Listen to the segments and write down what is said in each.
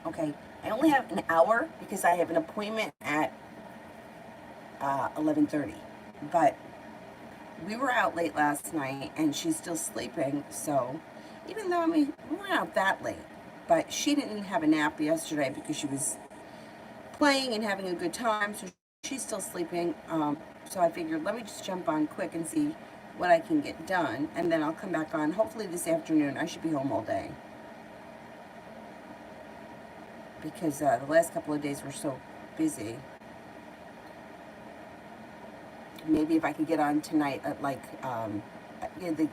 Okay, I only have an hour because I have an appointment at 11:30. But we were out late last night and she's still sleeping, so even though we weren't out that late, but she didn't have a nap yesterday because she was playing and having a good time, so she's still sleeping. So I figured let me just jump on quick and see what I can get done, and then I'll come back on hopefully this afternoon. I should be home all day because the last couple of days were so busy. Maybe if I could get on tonight at like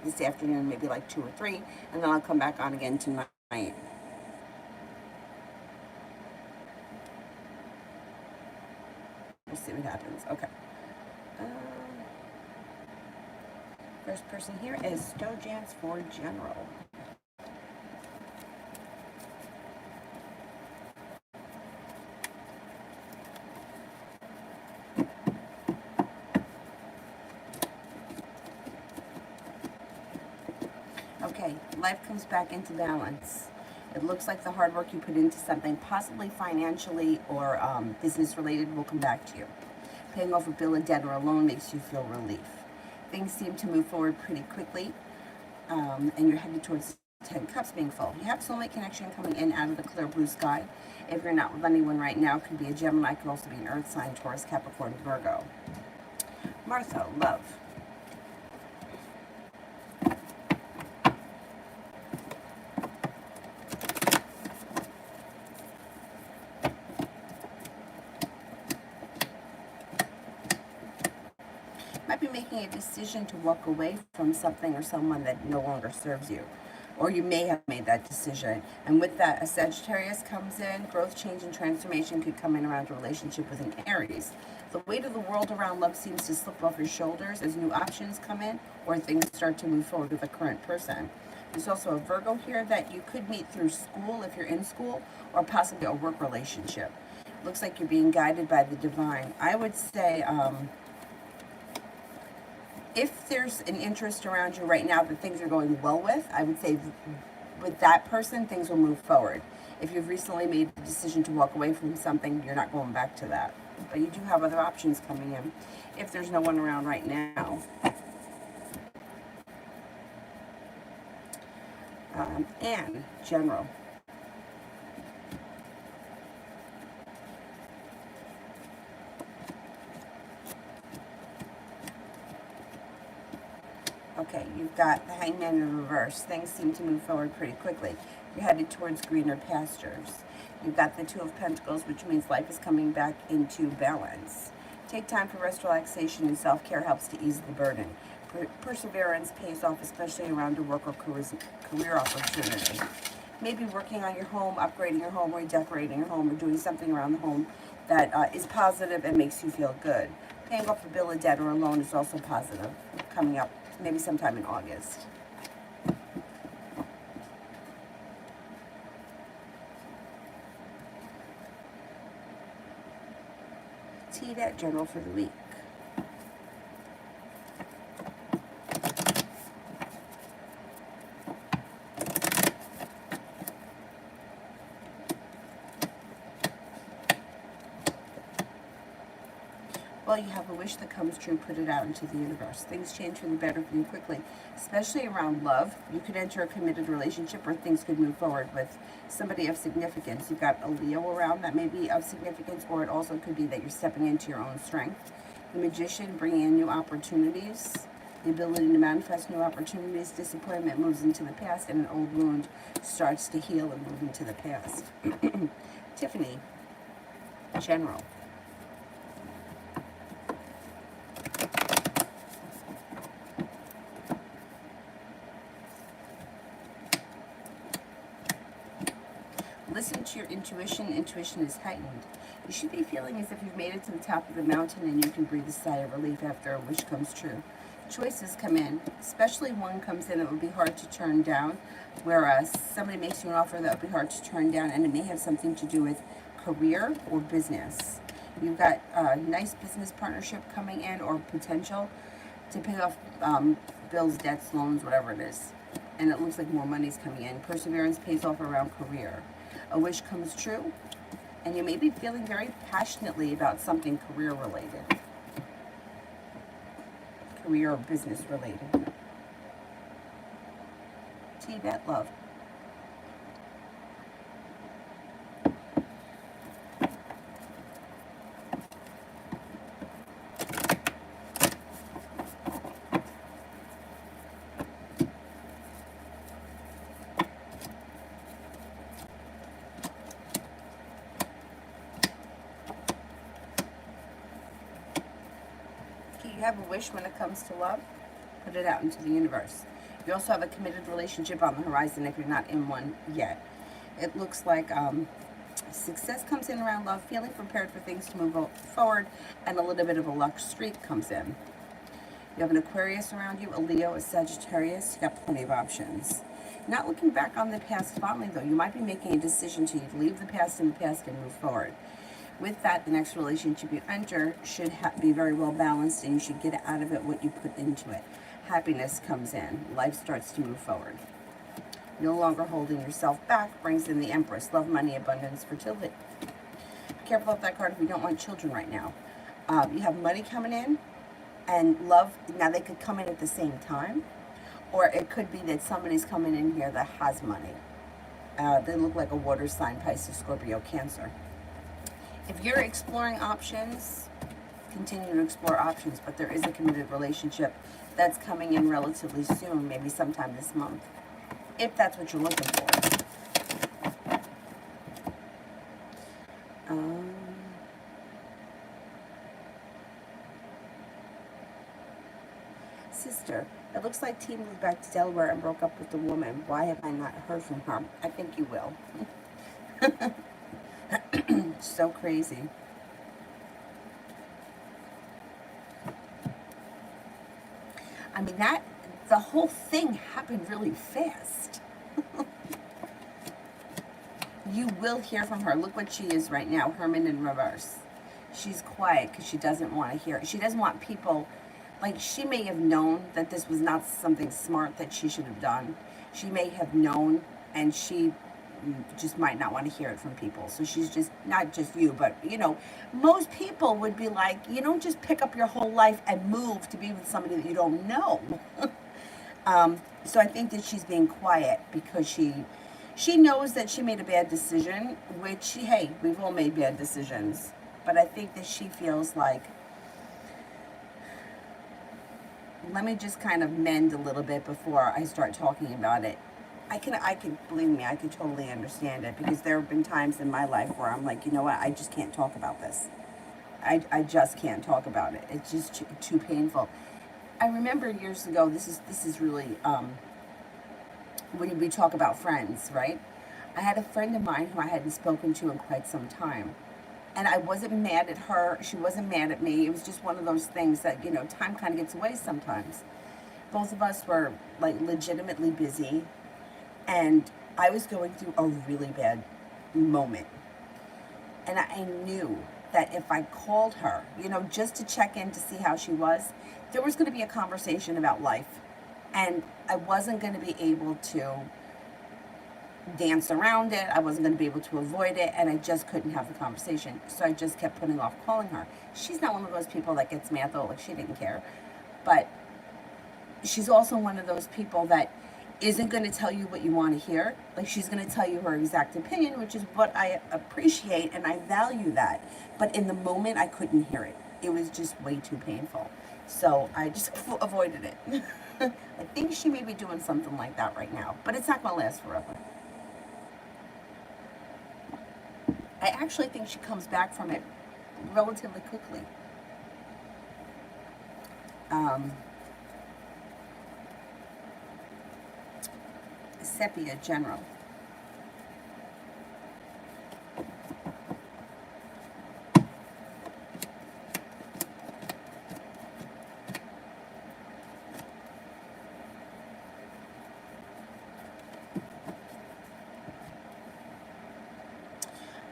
this afternoon, maybe like 2 or 3, and then I'll come back on again tonight. We'll see what happens. Okay. Um, First person here is Stojance for General. Okay, life comes back into balance. It looks like the hard work you put into something, possibly financially or business related, will come back to you. Paying off a bill, a debt, or a loan makes you feel relief. Things seem to move forward pretty quickly, and you're headed towards 10 cups being full. You have soulmate connection coming in out of the clear blue sky. If you're not with anyone right now, it could be a Gemini, could also be an Earth sign, Taurus, Capricorn, Virgo. Martha, love. Might be making a decision to walk away from something or someone that no longer serves you. Or you may have made that decision. And with that, a Sagittarius comes in. Growth, change, and transformation could come in around a relationship with an Aries. The weight of the world around love seems to slip off your shoulders as new options come in or things start to move forward with a current person. There's also a Virgo here that you could meet through school if you're in school, or possibly a work relationship. Looks like you're being guided by the divine. I would say, if there's an interest around you right now that things are going well with, I would say with that person, things will move forward. If you've recently made the decision to walk away from something, you're not going back to that. But you do have other options coming in if there's no one around right now. And general. Okay, you've got the Hangman in reverse. Things seem to move forward pretty quickly. You're headed towards greener pastures. You've got the Two of Pentacles, which means life is coming back into balance. Take time for rest, relaxation, and self-care helps to ease the burden. Perseverance pays off, especially around a work or career opportunity. Maybe working on your home, upgrading your home, redecorating your home, or doing something around the home that is positive and makes you feel good. Paying off a bill, a debt, or a loan is also positive, coming up maybe sometime in August. TDAT Journal for the week. Well, you have a wish that comes true, put it out into the universe. Things change for the better for you quickly, especially around love. You could enter a committed relationship or things could move forward with somebody of significance. You've got a Leo around that may be of significance, or it also could be that you're stepping into your own strength. The Magician, bringing in new opportunities, the ability to manifest new opportunities. Disappointment moves into the past, and an old wound starts to heal and move into the past. Tiffany, General. Listen to your intuition. Intuition is heightened. You should be feeling as if you've made it to the top of the mountain and you can breathe a sigh of relief after a wish comes true. Choices come in, especially one comes in that would be hard to turn down, whereas somebody makes you an offer that would be hard to turn down, and it may have something to do with career or business. You've got a nice business partnership coming in or potential to pay off bills, debts, loans, whatever it is. And it looks like more money's coming in. Perseverance pays off around career. A wish comes true, and you may be feeling very passionately about something career related, career or business related. T-Bet love. You have a wish when it comes to love, put it out into the universe. You also have a committed relationship on the horizon if you're not in one yet. It looks like success comes in around love, feeling prepared for things to move forward, and a little bit of a luck streak comes in. You have an Aquarius around you, a Leo, a Sagittarius. You got plenty of options. Not looking back on the past fondly, though. You might be making a decision to leave the past in the past and move forward. With that, the next relationship you enter should be very well balanced, and you should get out of it what you put into it. Happiness comes in. Life starts to move forward. No longer holding yourself back brings in the Empress. Love, money, abundance, fertility. Be careful of that card if you don't want children right now. You have money coming in and love. Now, they could come in at the same time, or it could be that somebody's coming in here that has money. They look like a water sign, Pisces, Scorpio, Cancer. If you're exploring options, continue to explore options, but there is a committed relationship that's coming in relatively soon, maybe sometime this month, if that's what you're looking for. Sister, it looks like T moved back to Delaware and broke up with the woman. Why have I not heard from her? I think you will. So crazy. I mean, the whole thing happened really fast. You will hear from her. Look what she is right now, Hermit in reverse. She's quiet because she doesn't want to hear it. She doesn't want people, like, she may have known that this was not something smart that she should have done. She may have known, and she just might not want to hear it from people. So she's just, not just you, but, you know, most people would be like, you don't just pick up your whole life and move to be with somebody that you don't know. So I think that she's being quiet because she knows that she made a bad decision, which, hey, we've all made bad decisions. But I think that she feels like, let me just kind of mend a little bit before I start talking about it. I can, believe me, I can totally understand it, because there have been times in my life where I'm like, you know what, I just can't talk about this. I just can't talk about it. It's just too painful. I remember years ago, this is really, when we talk about friends, right? I had a friend of mine who I hadn't spoken to in quite some time. And I wasn't mad at her. She wasn't mad at me. It was just one of those things that, you know, time kind of gets away sometimes. Both of us were, like, legitimately busy. And I was going through a really bad moment. And I knew that if I called her, you know, just to check in to see how she was, there was going to be a conversation about life. And I wasn't going to be able to dance around it. I wasn't going to be able to avoid it. And I just couldn't have the conversation. So I just kept putting off calling her. She's not one of those people that gets mad though, like she didn't care. But she's also one of those people that isn't going to tell you what you want to hear. Like, she's going to tell you her exact opinion, which is what I appreciate, and I value that. But in the moment, I couldn't hear it. It was just way too painful. So I just avoided it. I think she may be doing something like that right now, but it's not going to last forever. I actually think she comes back from it relatively quickly. Sepia General.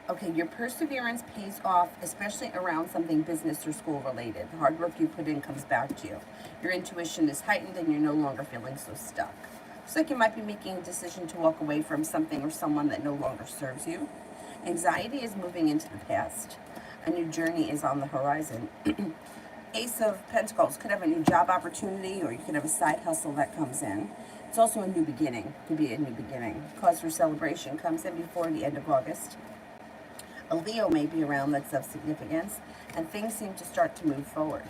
Okay, your perseverance pays off, especially around something business or school related. The hard work you put in comes back to you. Your intuition is heightened and you're no longer feeling so stuck. Looks like you might be making a decision to walk away from something or someone that no longer serves you. Anxiety is moving into the past. A new journey is on the horizon. Ace of Pentacles could have a new job opportunity, or you could have a side hustle that comes in. It's also a new beginning. Could be a new beginning. Cause for celebration comes in before the end of August. A Leo may be around that's of significance, and things seem to start to move forward.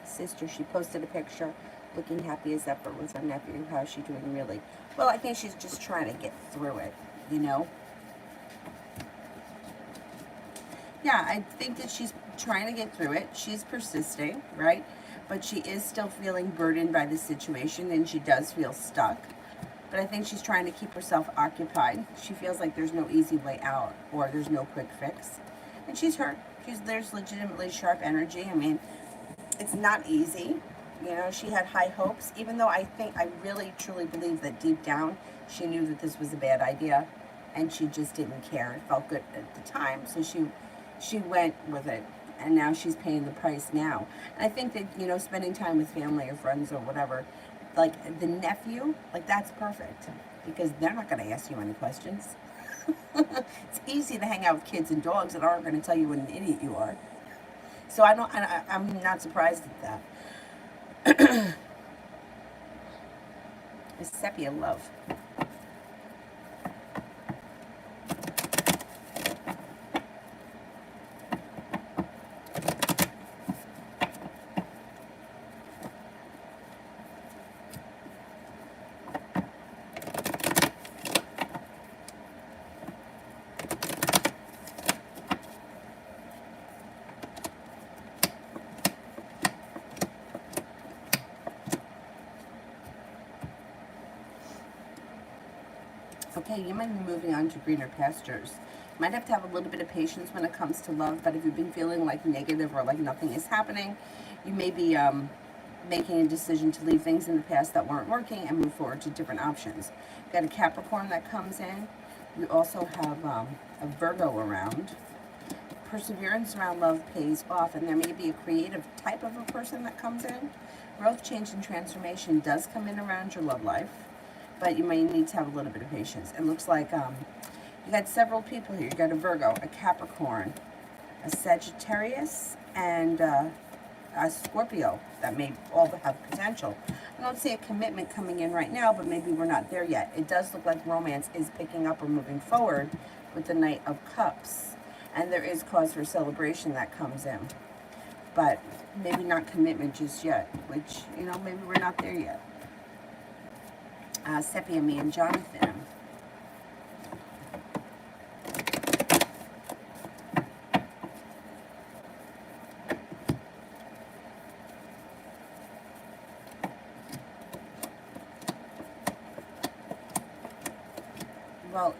Sister, she posted a picture looking happy as ever with her nephew. How's she doing, really? Well, I think she's just trying to get through it, you know? Yeah, I think that she's trying to get through it. She's persisting, right? But she is still feeling burdened by the situation, and she does feel stuck. But I think she's trying to keep herself occupied. She feels like there's no easy way out, or there's no quick fix. And she's hurt. There's legitimately sharp energy. I mean, it's not easy. You know, she had high hopes, even though I really, truly believe that deep down, she knew that this was a bad idea, and she just didn't care. It felt good at the time, so she went with it, and now she's paying the price now. And I think that, you know, spending time with family or friends or whatever, like the nephew, like that's perfect, because they're not going to ask you any questions. It's easy to hang out with kids and dogs that aren't going to tell you what an idiot you are. So I'm not surprised at that. It's sepia love. Okay, you might be moving on to greener pastures. You might have to have a little bit of patience when it comes to love, but if you've been feeling like negative or like nothing is happening, you may be making a decision to leave things in the past that weren't working and move forward to different options. You got a Capricorn that comes in. You also have a Virgo around. Perseverance around love pays off, and there may be a creative type of a person that comes in. Growth, change, and transformation does come in around your love life, but you may need to have a little bit of patience. It looks like you got several people here. You got a Virgo, a Capricorn, a Sagittarius, and a Scorpio that may all have potential. I don't see a commitment coming in right now, but maybe we're not there yet. It does look like romance is picking up or moving forward with the Knight of Cups, and there is cause for celebration that comes in, but maybe not commitment just yet, which, you know, maybe we're not there yet. Sepia, me, and Jonathan. Well,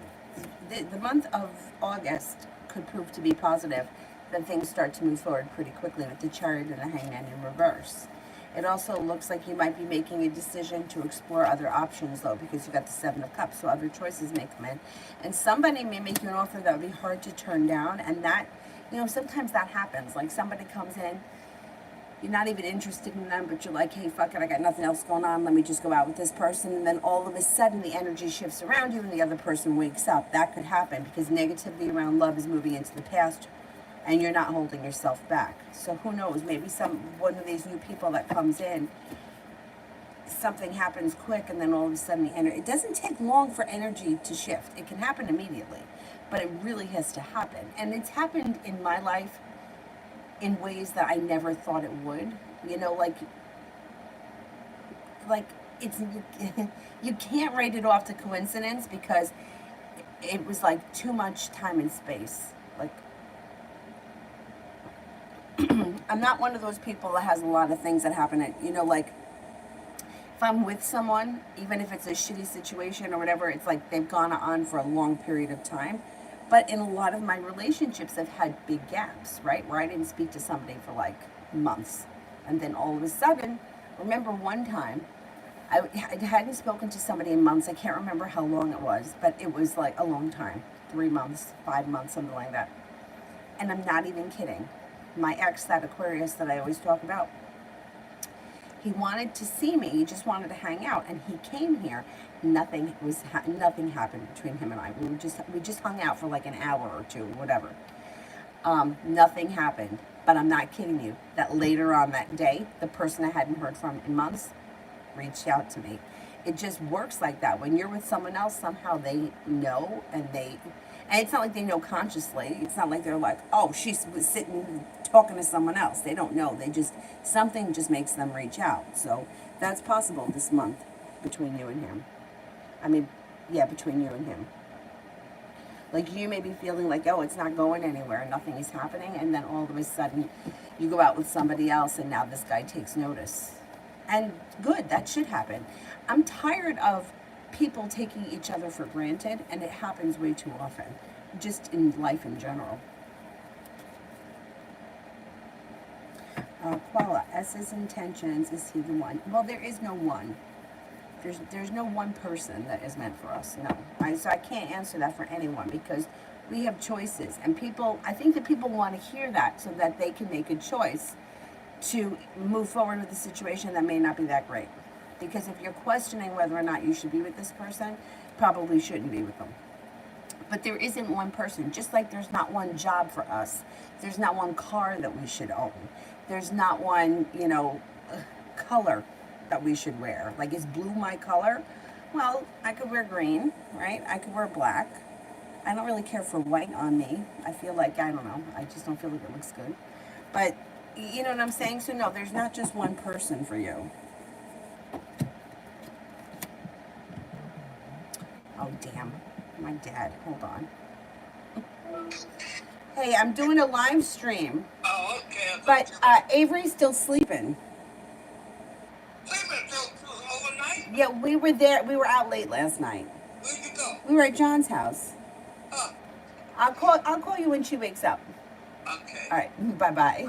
the month of August could prove to be positive, then things start to move forward pretty quickly with the Chariot and the Hangman in reverse. It also looks like you might be making a decision to explore other options, though, because you got the Seven of Cups, so other choices may come in. And somebody may make you an offer that would be hard to turn down, and that, you know, sometimes that happens. Like somebody comes in, you're not even interested in them, but you're like, hey, fuck it, I got nothing else going on, let me just go out with this person, and then all of a sudden the energy shifts around you and the other person wakes up. That could happen because negativity around love is moving into the past, and you're not holding yourself back. So who knows, maybe one of these new people that comes in, something happens quick, and then all of a sudden the energy, it doesn't take long for energy to shift. It can happen immediately, but it really has to happen. And it's happened in my life in ways that I never thought it would. You know, like it's, you can't write it off to coincidence, because it was like too much time and space. Like, I'm not one of those people that has a lot of things that happen at, you know, like, if I'm with someone, even if it's a shitty situation or whatever, it's like they've gone on for a long period of time. But in a lot of my relationships, I've had big gaps, right? Where I didn't speak to somebody for like months. And then all of a sudden, remember one time, I hadn't spoken to somebody in months. I can't remember how long it was, but it was like a long time. 3 months, 5 months, something like that. And I'm not even kidding. My ex, that Aquarius that I always talk about, he wanted to see me. He just wanted to hang out, and he came here. Nothing happened between him and I. We just hung out for like an hour or two, whatever. Nothing happened. But I'm not kidding you. That later on that day, the person I hadn't heard from in months reached out to me. It just works like that. When you're with someone else, somehow they know, and it's not like they know consciously. It's not like they're like, oh, she's sitting talking to someone else. They don't know. Something just makes them reach out. So that's possible this month between you and him. I mean, yeah, between you and him. Like, you may be feeling like, oh, it's not going anywhere, nothing is happening, and then all of a sudden you go out with somebody else, and now this guy takes notice. And good, that should happen. I'm tired of people taking each other for granted, and it happens way too often, just in life in general. Koala, S's intentions, is he the one? Well, there is no one. There's no one person that is meant for us, no. So I can't answer that for anyone, because we have choices. And I think that people want to hear that so that they can make a choice to move forward with a situation that may not be that great. Because if you're questioning whether or not you should be with this person, probably shouldn't be with them. But there isn't one person, just like there's not one job for us. There's not one car that we should own. There's not one, color that we should wear. Like, is blue my color? Well, I could wear green, right? I could wear black. I don't really care for white on me. I feel like, I don't know, I just don't feel like it looks good. But, you know what I'm saying? So no, there's not just one person for you. Oh, damn. My dad. Hold on. Hey, I'm doing a live stream. Oh, okay. But Avery's still sleeping. Sleeping till overnight? Yeah, we were there. We were out late last night. Where'd you go? We were at John's house. Oh, I'll call you when she wakes up. okay. All right. Bye-bye.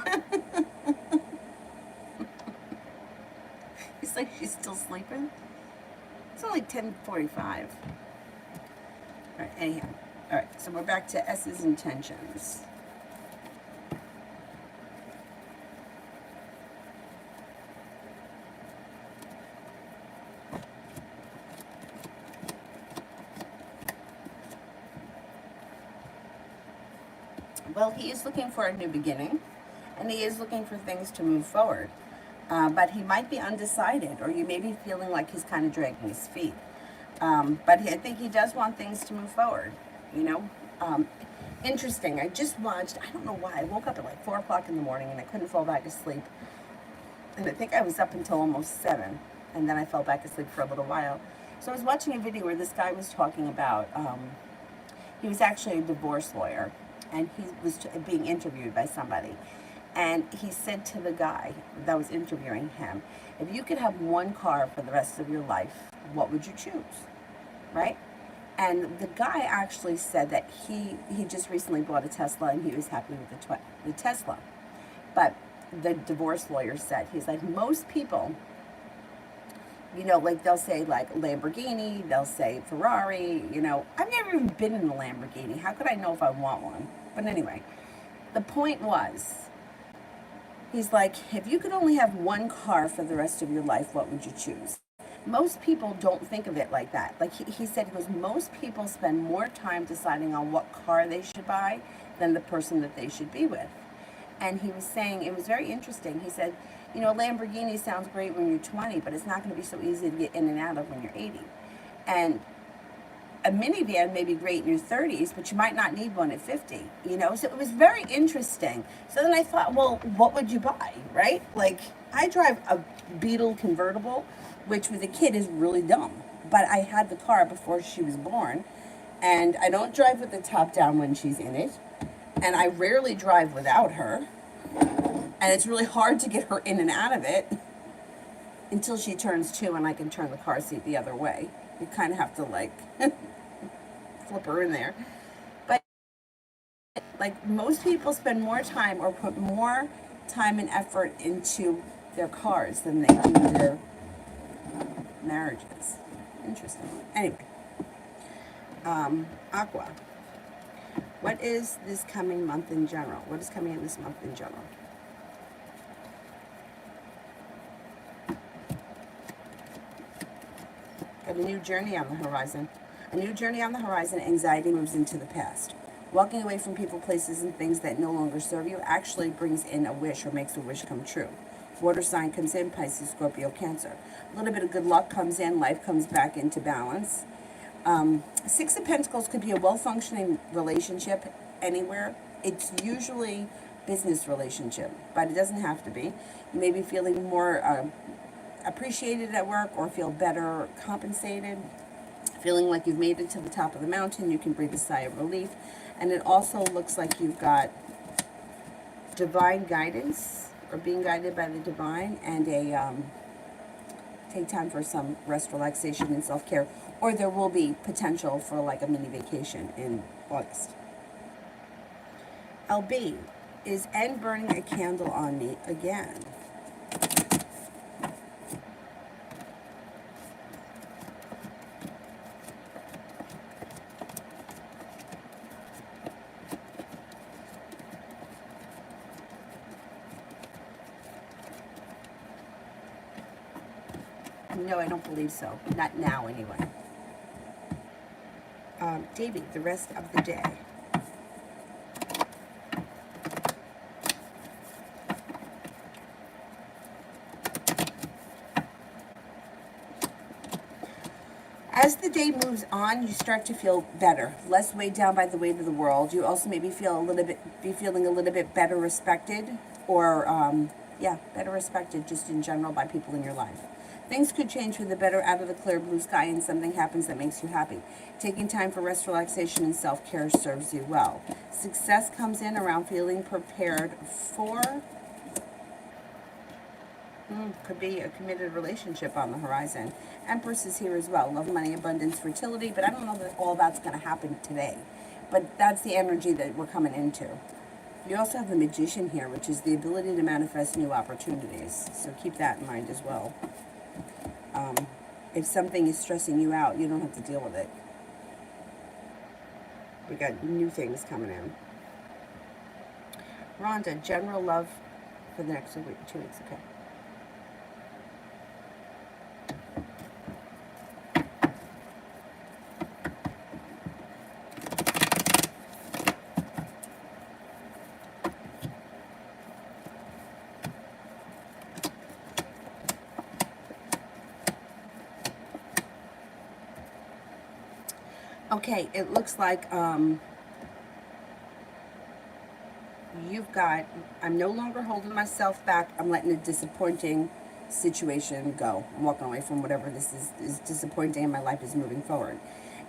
It's like she's still sleeping. It's only 10:45. All right, anyhow. All right, so we're back to S's intentions. Well, he is looking for a new beginning, and he is looking for things to move forward. But he might be undecided, or you may be feeling like he's kind of dragging his feet. But I think he does want things to move forward, Interesting. I just watched, I don't know why, I woke up at like 4 o'clock in the morning and I couldn't fall back asleep. And I think I was up until almost 7, and then I fell back asleep for a little while. So I was watching a video where this guy was talking about, he was actually a divorce lawyer, and he was being interviewed by somebody. And he said to the guy that was interviewing him, if you could have one car for the rest of your life, what would you choose? Right? And the guy actually said that he just recently bought a Tesla and he was happy with the Tesla. But the divorce lawyer said, he's like, most people, like they'll say like Lamborghini, they'll say Ferrari, I've never even been in a Lamborghini. How could I know if I want one? But anyway, the point was, he's like, if you could only have one car for the rest of your life, what would you choose? Most people don't think of it like that. Like he said, he goes, most people spend more time deciding on what car they should buy than the person that they should be with. And he was saying, it was very interesting. He said, Lamborghini sounds great when you're 20, but it's not going to be so easy to get in and out of when you're 80. And a minivan may be great in your 30s, but you might not need one at 50, So it was very interesting. So then I thought, well, what would you buy, right? Like, I drive a Beetle convertible, which with a kid is really dumb. But I had the car before she was born, and I don't drive with the top down when she's in it, and I rarely drive without her, and it's really hard to get her in and out of it until she turns 2 and I can turn the car seat the other way. You kind of have to, like, flip her in there. But, like, most people spend more time or put more time and effort into their cars than they do their marriages. Interesting. Anyway, Aqua. What is this coming month in general? What is coming in this month in general? Got a new journey on the horizon. A new journey on the horizon. Anxiety moves into the past. Walking away from people, places, and things that no longer serve you actually brings in a wish or makes a wish come true. Water sign comes in, Pisces, Scorpio, Cancer. A little bit of good luck comes in, life comes back into balance. Six of Pentacles could be a well-functioning relationship anywhere. It's usually business relationship, but it doesn't have to be. You may be feeling more appreciated at work or feel better compensated, feeling like you've made it to the top of the mountain. You can breathe a sigh of relief. And it also looks like you've got divine guidance or being guided by the divine, and take time for some rest, relaxation, and self-care. Or there will be potential for like a mini vacation in August. LB, is N burning a candle on me again? No, I don't believe so. Not now, anyway. Davey, the rest of the day. As the day moves on, you start to feel better, less weighed down by the weight of the world. You also maybe feeling a little bit better respected, or better respected just in general by people in your life. Things could change for the better out of the clear blue sky, and something happens that makes you happy. Taking time for rest, relaxation, and self-care serves you well. Success comes in around feeling prepared for could be a committed relationship on the horizon. Empress is here as well. Love, money, abundance, fertility. But I don't know that all that's going to happen today. But that's the energy that we're coming into. You also have the Magician here, which is the ability to manifest new opportunities. So keep that in mind as well. If something is stressing you out, you don't have to deal with it. We got new things coming in. Rhonda, general love for the next 2 weeks. Okay. Okay, it looks like you've got, I'm no longer holding myself back. I'm letting a disappointing situation go. I'm walking away from whatever this is disappointing, and my life is moving forward.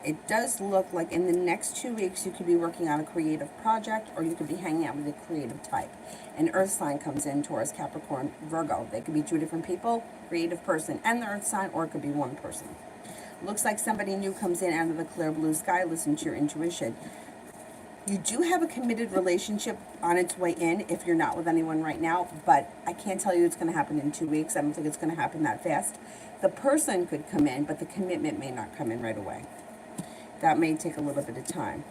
It does look like in the next 2 weeks you could be working on a creative project, or you could be hanging out with a creative type. An earth sign comes in, Taurus, Capricorn, Virgo. They could be 2 different people, creative person and the earth sign, or it could be one person. Looks like somebody new comes in out of the clear blue sky. Listen to your intuition. You do have a committed relationship on its way in if you're not with anyone right now, but I can't tell you it's going to happen in 2 weeks. I don't think it's going to happen that fast. The person could come in, but the commitment may not come in right away. That may take a little bit of time.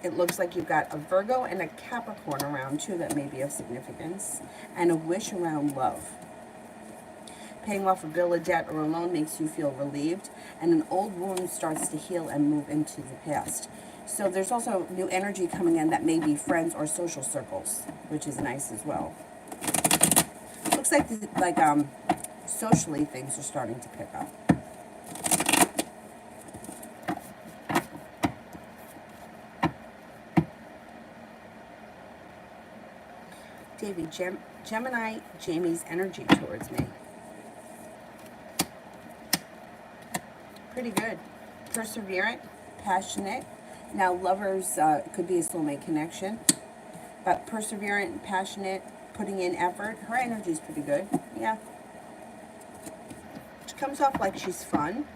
It looks like you've got a Virgo and a Capricorn around too that may be of significance, and a wish around love. Paying off a bill, a debt, or a loan makes you feel relieved, and an old wound starts to heal and move into the past. So there's also new energy coming in that may be friends or social circles, which is nice as well. Looks like socially things are starting to pick up. Davey, Gemini, Jamie's energy towards me. Pretty good. Perseverant, passionate. Now, lovers could be a soulmate connection, but perseverant, passionate, putting in effort. Her energy is pretty good. Yeah. She comes off like she's fun.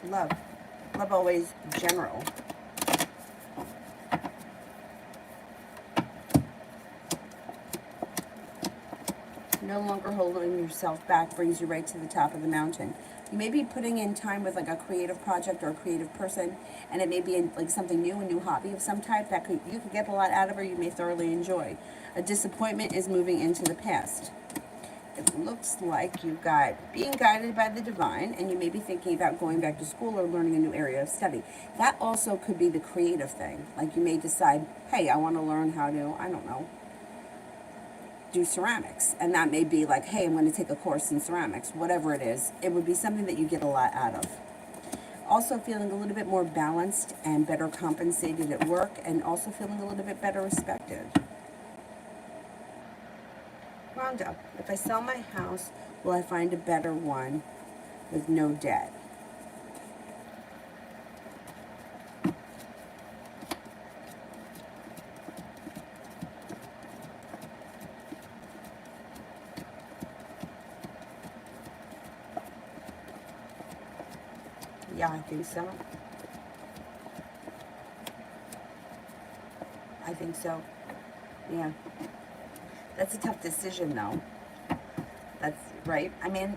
Love. Love always general. No longer holding yourself back brings you right to the top of the mountain. You may be putting in time with like a creative project or a creative person, and it may be like something new, a new hobby of some type that you could get a lot out of, or you may thoroughly enjoy. A disappointment is moving into the past. It looks like you've got being guided by the divine, and you may be thinking about going back to school or learning a new area of study. That also could be the creative thing. Like you may decide, hey, I want to learn how to, I don't know, do ceramics. And that may be like, hey, I'm going to take a course in ceramics. Whatever it is, it would be something that you get a lot out of. Also feeling a little bit more balanced and better compensated at work, and also feeling a little bit better respected. Rhonda, if I sell my house, will I find a better one with no debt? Yeah, I think so. I think so. Yeah. That's a tough decision, though. That's right. I mean,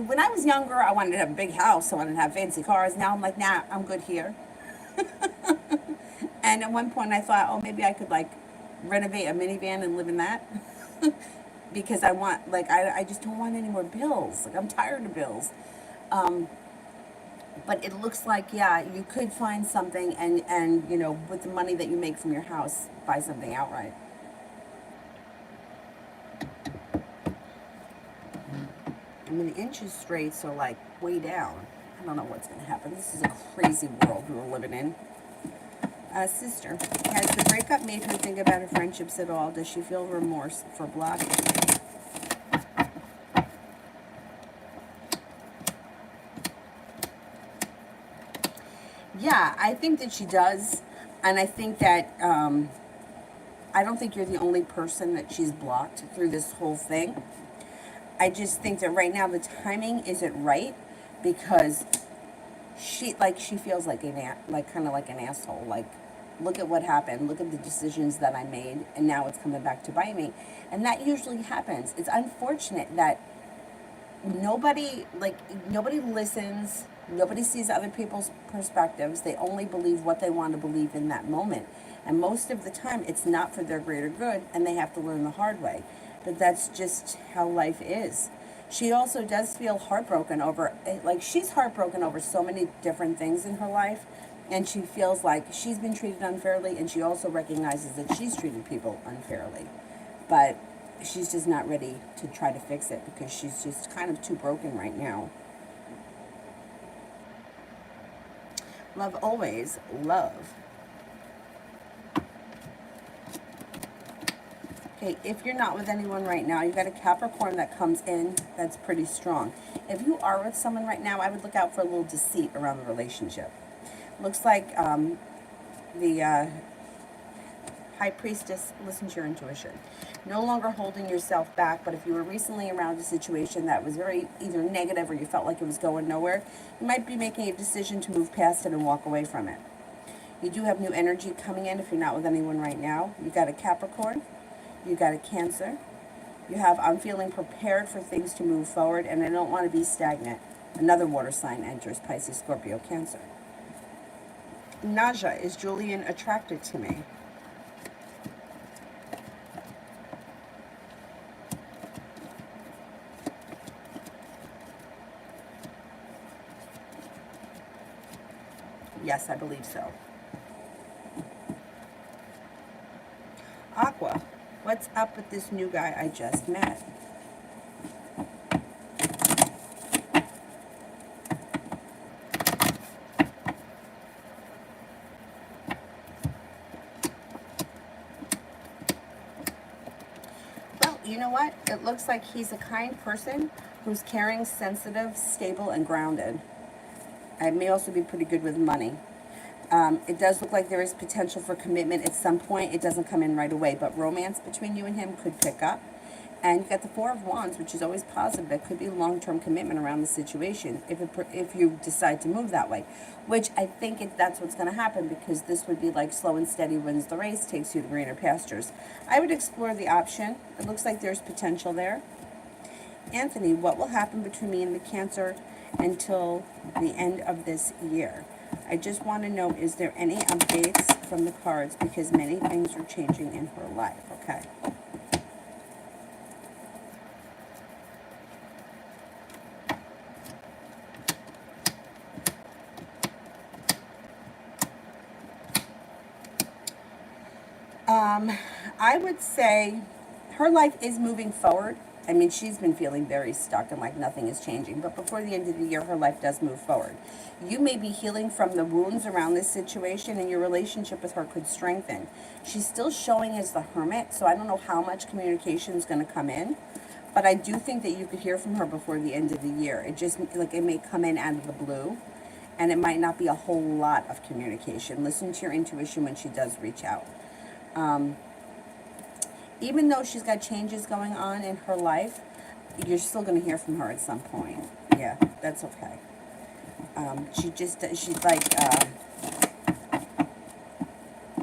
when I was younger, I wanted to have a big house. I wanted to have fancy cars. Now I'm like, nah, I'm good here. And at one point, I thought, oh, maybe I could like renovate a minivan and live in that. Because I want, like, I just don't want any more bills. Like, I'm tired of bills. But it looks like, yeah, you could find something and, you know, with the money that you make from your house, buy something outright. I mean, the interest rates are like way down. I don't know what's going to happen. This is a crazy world we're living in. Sister, has the breakup made her think about her friendships at all? Does she feel remorse for blocking? Yeah, I think that she does. And I think that, I don't think you're the only person that she's blocked through this whole thing. I just think that right now the timing isn't right because she feels like kind of like an asshole. Like, look at what happened. Look at the decisions that I made, and now it's coming back to bite me. And that usually happens. It's unfortunate that nobody listens. Nobody sees other people's perspectives. They only believe what they want to believe in that moment. And most of the time, it's not for their greater good, and they have to learn the hard way. But that's just how life is. She also does feel heartbroken over, like, she's heartbroken over so many different things in her life, and she feels like she's been treated unfairly, and she also recognizes that she's treated people unfairly. But she's just not ready to try to fix it because she's just kind of too broken right now. Love always, love. Okay, if you're not with anyone right now, you've got a Capricorn that comes in that's pretty strong. If you are with someone right now, I would look out for a little deceit around the relationship. Looks like the High Priestess, listen to your intuition. No longer holding yourself back, but if you were recently around a situation that was very either negative or you felt like it was going nowhere, you might be making a decision to move past it and walk away from it. You do have new energy coming in if you're not with anyone right now. You got a Capricorn. You got a Cancer. You have, I'm feeling prepared for things to move forward, and I don't want to be stagnant. Another water sign enters, Pisces, Scorpio, Cancer. Naja, is Julian attracted to me? Yes, I believe so. Aqua, what's up with this new guy I just met? Well, you know what? It looks like he's a kind person who's caring, sensitive, stable, and grounded. It may also be pretty good with money. It does look like there is potential for commitment at some point. It doesn't come in right away, but romance between you and him could pick up. And you got the Four of Wands, which is always positive. It could be long-term commitment around the situation if you decide to move that way, which I think that's what's going to happen, because this would be like slow and steady wins the race, takes you to greener pastures. I would explore the option. It looks like there's potential there. Anthony, what will happen between me and the Cancer until the end of this year? I just want to know, is there any updates from the cards, because many things are changing in her life. Okay. I would say her life is moving forward. I mean, she's been feeling very stuck and like nothing is changing. But before the end of the year, her life does move forward. You may be healing from the wounds around this situation, and your relationship with her could strengthen. She's still showing as the Hermit, so I don't know how much communication is going to come in. But I do think that you could hear from her before the end of the year. It just, like, it may come in out of the blue, and it might not be a whole lot of communication. Listen to your intuition when she does reach out. Even though she's got changes going on in her life, you're still going to hear from her at some point. Yeah, that's okay. She's like,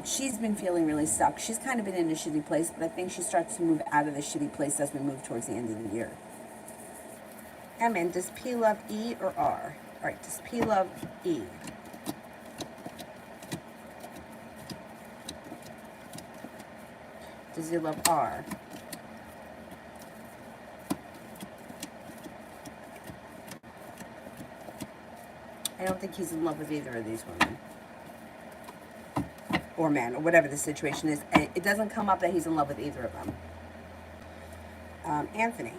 she's been feeling really stuck. She's kind of been in a shitty place, but I think she starts to move out of the shitty place as we move towards the end of the year. Emin, does P love E or R? All right, does P love E? Does he love R? I don't think he's in love with either of these women. Or men, or whatever the situation is. It doesn't come up that he's in love with either of them. Anthony,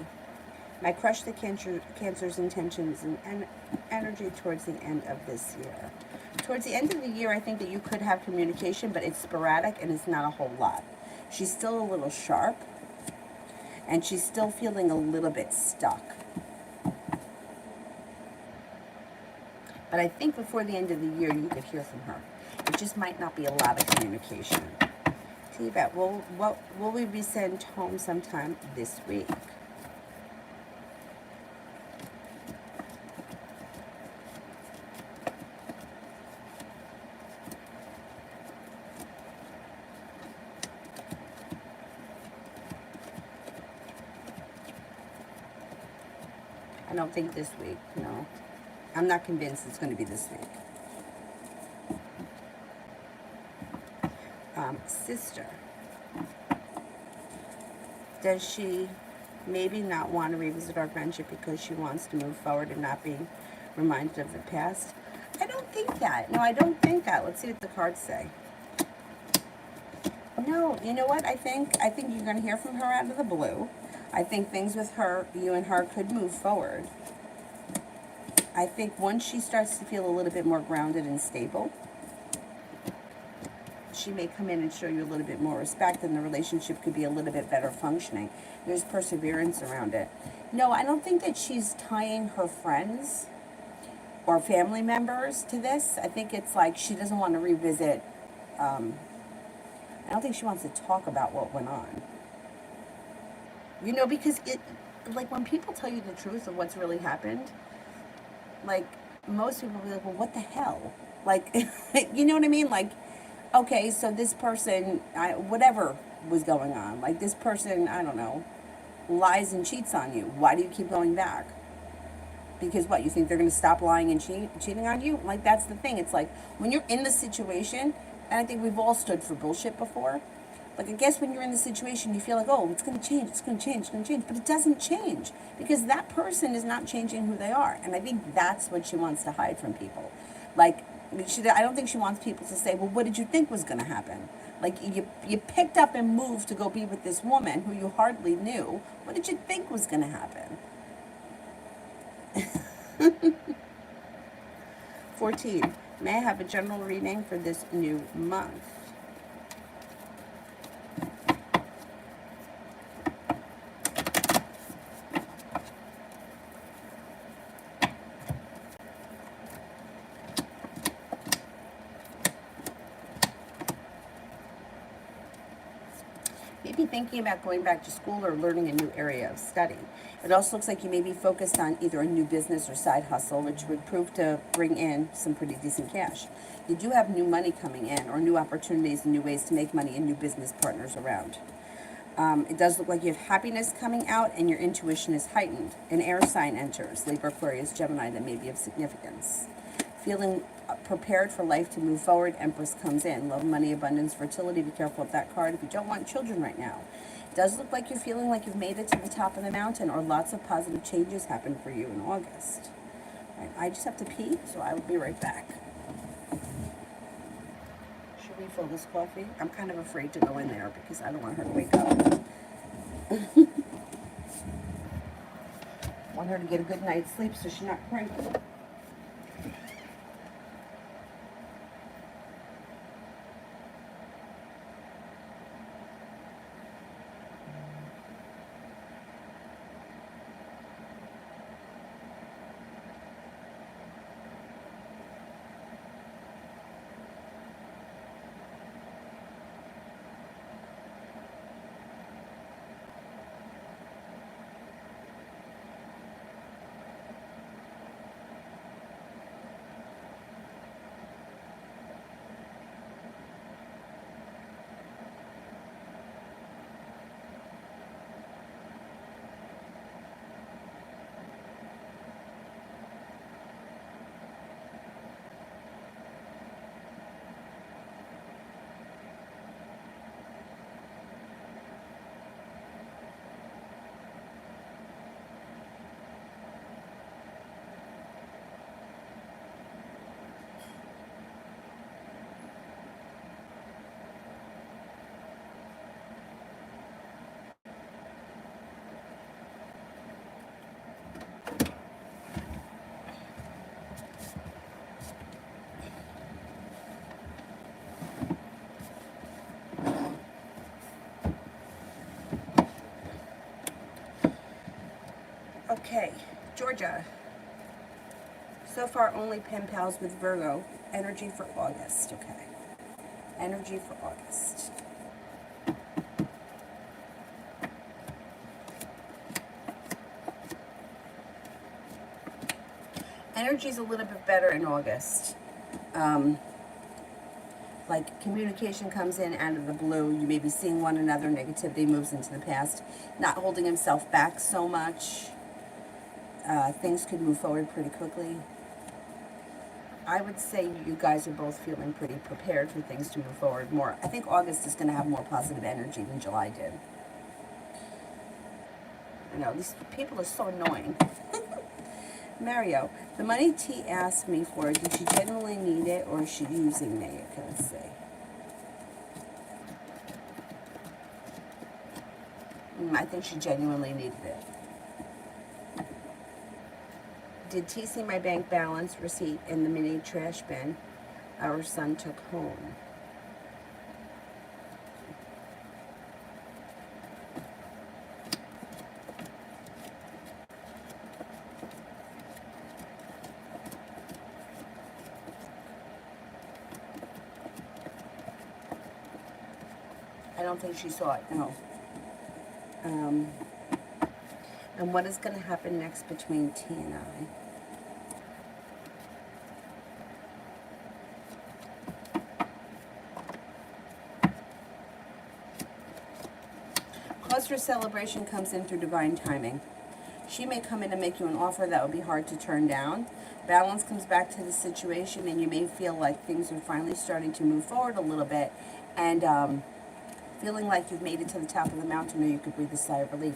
my crush the Cancer's intentions and energy towards the end of this year. Towards the end of the year, I think that you could have communication, but it's sporadic and it's not a whole lot. She's still a little sharp, and she's still feeling a little bit stuck. But I think before the end of the year, you could hear from her. It just might not be a lot of communication. T-Bet, will we be sent home sometime this week? I don't think this week, no. I'm not convinced it's going to be this week. Sister, does she maybe not want to revisit our friendship because she wants to move forward and not be reminded of the past? I don't think that. No, I don't think that. Let's see what the cards say. No, you know what? I think you're going to hear from her out of the blue. I think things with her, you and her, could move forward. I think once she starts to feel a little bit more grounded and stable, she may come in and show you a little bit more respect, and the relationship could be a little bit better functioning. There's perseverance around it. No, I don't think that she's tying her friends or family members to this. I think it's like she doesn't want to revisit. I don't think she wants to talk about what went on. You know, because it, like, when people tell you the truth of what's really happened, like, most people will be like, well, what the hell? Like, you know what I mean? Like, okay, so this person, whatever was going on, like, this person, I don't know, lies and cheats on you. Why do you keep going back? Because what, you think they're going to stop lying and cheating on you? Like, that's the thing. It's like, when you're in the situation, and I think we've all stood for bullshit before, like, I guess when you're in the situation, you feel like, oh, it's going to change, it's going to change, it's going to change. But it doesn't change, because that person is not changing who they are. And I think that's what she wants to hide from people. Like, I don't think she wants people to say, well, what did you think was going to happen? Like, you picked up and moved to go be with this woman who you hardly knew. What did you think was going to happen? 14. May I have a general reading for this new month? Maybe thinking about going back to school or learning a new area of study. It also looks like you may be focused on either a new business or side hustle, which would prove to bring in some pretty decent cash. You do have new money coming in, or new opportunities and new ways to make money and new business partners around. It does look like you have happiness coming out and your intuition is heightened. An air sign enters, Libra, Aquarius, Gemini, that may be of significance. Feeling prepared for life to move forward, Empress comes in. Love, money, abundance, fertility. Be careful of that card if you don't want children right now. It does look like you're feeling like you've made it to the top of the mountain, or lots of positive changes happen for you in August. All right, I just have to pee, so I will be right back. Should we fill this coffee? I'm kind of afraid to go in there because I don't want her to wake up. Want her to get a good night's sleep so she's not cranky. Okay, Georgia. So far, only pen pals with Virgo. Energy for August, okay. Energy for August. Energy's a little bit better in August. Like communication comes in out of the blue. You may be seeing one another. Negativity moves into the past. Not holding himself back so much. Things could move forward pretty quickly. I would say you guys are both feeling pretty prepared for things to move forward more. I think August is going to have more positive energy than July did. You know, these people are so annoying. Mario, the money T asked me for, did she genuinely need it or is she using me? Okay, let's see. I think she genuinely needed it. Did T see my bank balance receipt in the mini trash bin our son took home? I don't think she saw it, no. And what is going to happen next between T and I? Cause for celebration comes in through divine timing. She may come in and make you an offer that would be hard to turn down. Balance comes back to the situation and you may feel like things are finally starting to move forward a little bit and feeling like you've made it to the top of the mountain, or you could breathe a sigh of relief.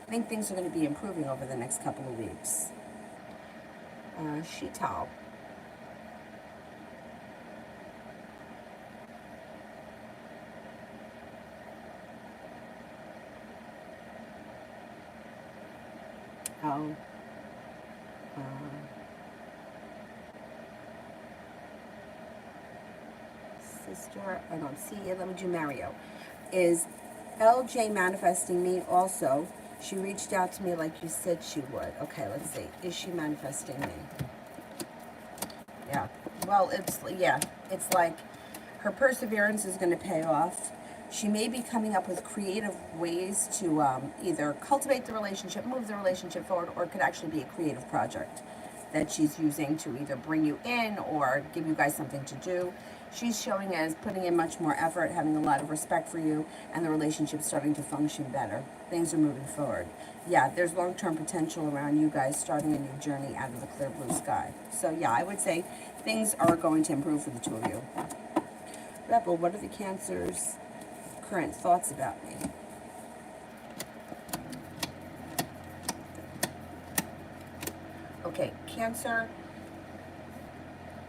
I think things are going to be improving over the next couple of weeks. Sheetal. Oh. Sister, I don't see you. Let me do Mario. Is LJ manifesting me also? She reached out to me like you said she would. Okay, let's see. Is she manifesting me? Yeah. Well, it's like her perseverance is going to pay off. She may be coming up with creative ways to either cultivate the relationship, move the relationship forward, or it could actually be a creative project that she's using to either bring you in or give you guys something to do. She's showing as putting in much more effort, having a lot of respect for you, and the relationship's starting to function better. Things are moving forward. Yeah, there's long-term potential around you guys starting a new journey out of the clear blue sky. So yeah, I would say things are going to improve for the two of you. Rebel, what are the Cancer's current thoughts about me? Okay, Cancer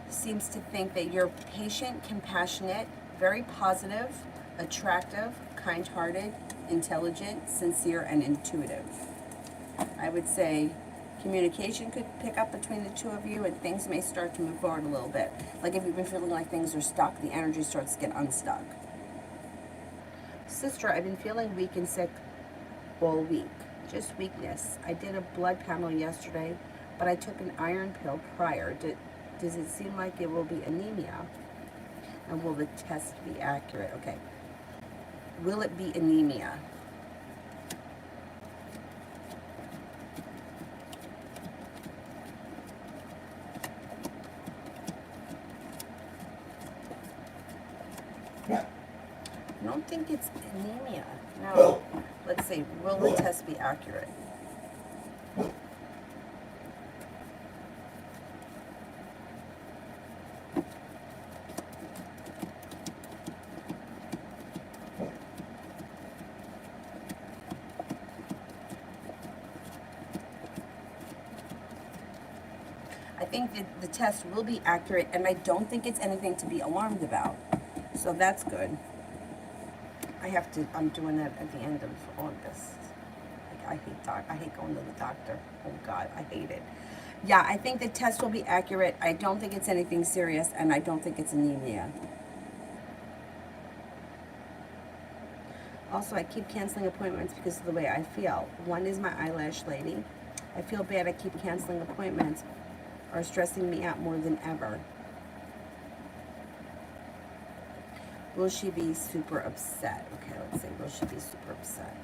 seems to think that you're patient, compassionate, very positive, attractive, kind-hearted, intelligent, sincere, and intuitive. I would say communication could pick up between the two of you and things may start to move forward a little bit. Like if you've been feeling like things are stuck, the energy starts to get unstuck. Sister, I've been feeling weak and sick all week. Just weakness. I did a blood panel yesterday, but I took an iron pill prior. Does it seem like it will be anemia? And will the test be accurate? Okay. Will it be anemia? I don't think it's anemia. No. Let's see. Will the test be accurate? I think that the test will be accurate, and I don't think it's anything to be alarmed about. So that's good. I'm doing that at the end of August. Like, I hate going to the doctor. Oh God, I hate it. Yeah, I think the test will be accurate. I don't think it's anything serious, and I don't think it's anemia. Also, I keep canceling appointments because of the way I feel. One is my eyelash lady. I feel bad I keep canceling appointments are stressing me out more than ever. Will she be super upset? Okay, let's see. Will she be super upset?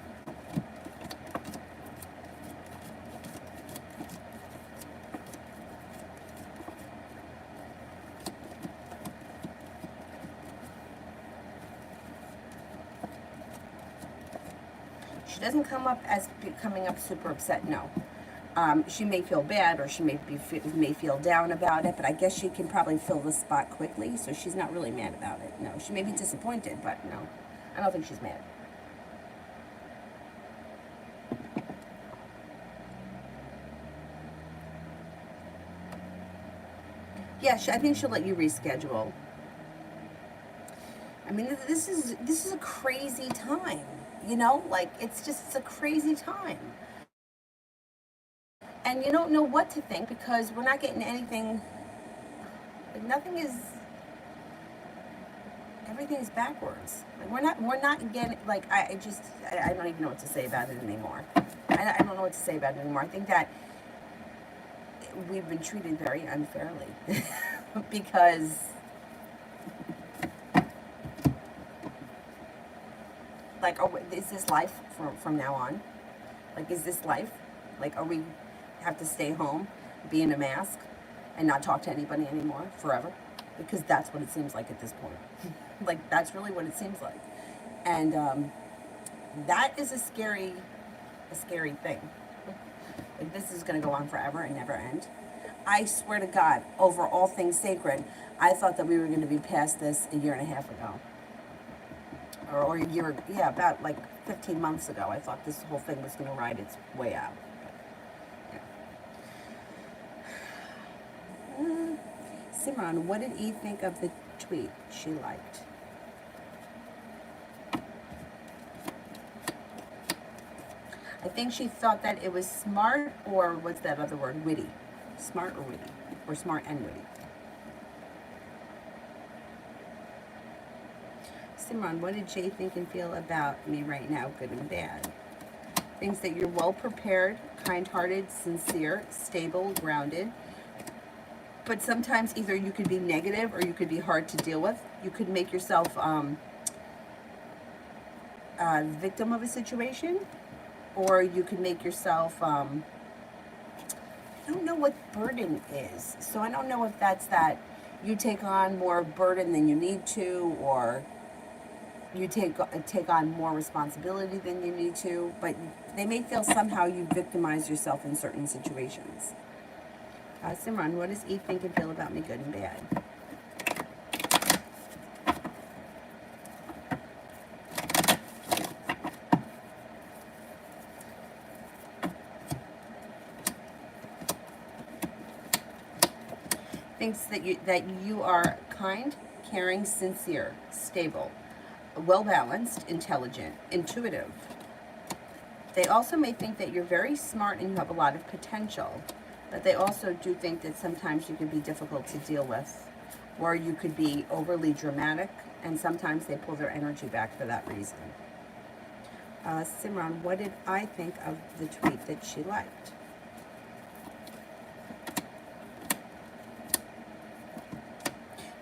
She doesn't come up as coming up super upset, no. She may feel bad or she may feel down about it, but I guess she can probably fill the spot quickly, so she's not really mad about it. No, she may be disappointed, but no, I don't think she's mad. Yeah, I think she'll let you reschedule. I mean, this is a crazy time, you know? Like, it's a crazy time. And you don't know what to think because we're not getting anything, like everything is backwards. Like we're not getting, like, I don't even know what to say about it anymore. I don't know what to say about it anymore. I think that we've been treated very unfairly because like, is this life from now on? Like, is this life? Like, are we have to stay home, be in a mask, and not talk to anybody anymore forever? Because that's what it seems like at this point. Like, that's really what it seems like. And that is a scary thing. Like, this is going to go on forever and never end. I swear to God, over all things sacred, I thought that we were going to be past this a year and a half ago. Or a year, yeah, about like 15 months ago. I thought this whole thing was going to ride its way out. Simran, what did E think of the tweet she liked? I think she thought that it was smart, or what's that other word? Witty. Smart or witty? Or smart and witty. Simran, what did Jay think and feel about me right now, good and bad? Thinks that you're well prepared, kind-hearted, sincere, stable, grounded. But sometimes either you could be negative or you could be hard to deal with. You could make yourself a victim of a situation, or you could make yourself, I don't know what burden is. So I don't know if that's that you take on more burden than you need to, or you take on more responsibility than you need to, but they may feel somehow you victimize yourself in certain situations. Simran, what does E think and feel about me, good and bad? Thinks that you are kind, caring, sincere, stable, well balanced, intelligent, intuitive. They also may think that you're very smart and you have a lot of potential, but they also do think that sometimes you can be difficult to deal with, or you could be overly dramatic, and sometimes they pull their energy back for that reason. Simran, what did I think of the tweet that she liked?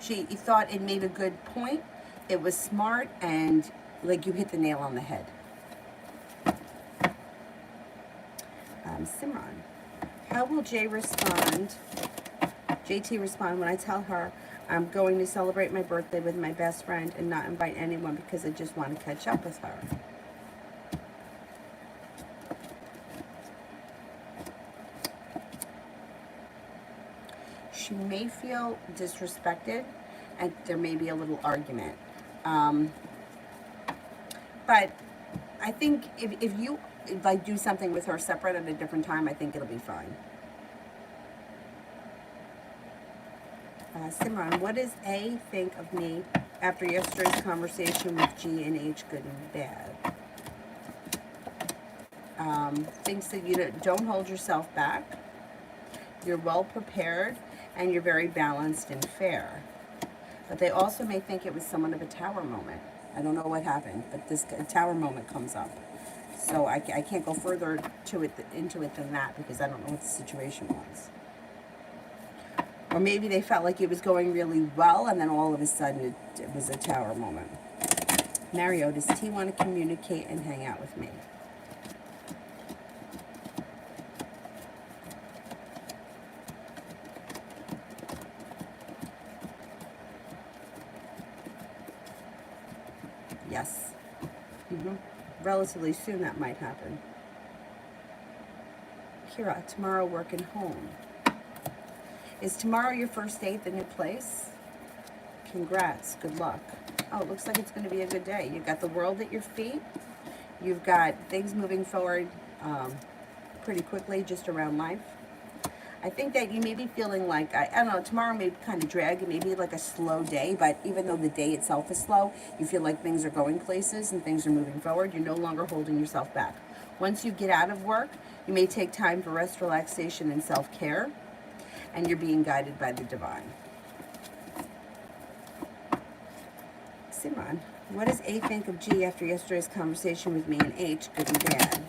She thought it made a good point. It was smart, and like you hit the nail on the head. Simran, how will JT respond when I tell her I'm going to celebrate my birthday with my best friend and not invite anyone because I just want to catch up with her? She may feel disrespected, and there may be a little argument. But I think if you like do something with her separate at a different time, I think it'll be fine. Simran, what does A think of me after yesterday's conversation with G and H, good and bad? Thinks that you don't hold yourself back. You're well prepared, and you're very balanced and fair. But they also may think it was somewhat of a tower moment. I don't know what happened, but this tower moment comes up. So I can't go further into it than that because I don't know what the situation was. Or maybe they felt like it was going really well, and then all of a sudden it was a tower moment. Mario, does T want to communicate and hang out with me? Yes. Relatively soon that might happen. Kira, tomorrow working home. Is tomorrow your first day at the new place? Congrats, good luck. Oh, it looks like it's going to be a good day. You've got the world at your feet. You've got things moving forward pretty quickly just around life. I think that you may be feeling like, I don't know, tomorrow may kind of drag, it may be like a slow day, but even though the day itself is slow, you feel like things are going places and things are moving forward. You're no longer holding yourself back. Once you get out of work, you may take time for rest, relaxation, and self-care, and you're being guided by the divine. Simran, what does A think of G after yesterday's conversation with me and H, good and bad?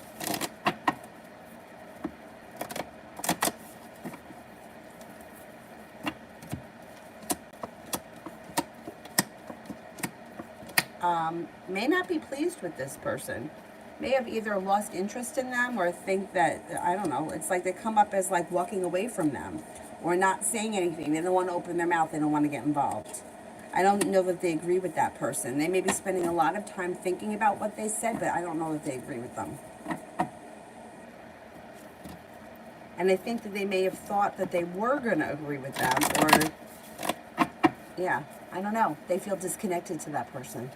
May not be pleased with this person. May have either lost interest in them or think that, I don't know, it's like they come up as like walking away from them or not saying anything. They don't want to open their mouth. They don't want to get involved. I don't know that they agree with that person. They may be spending a lot of time thinking about what they said, but I don't know that they agree with them. And I think that they may have thought that they were going to agree with them, or, yeah, I don't know. They feel disconnected to that person.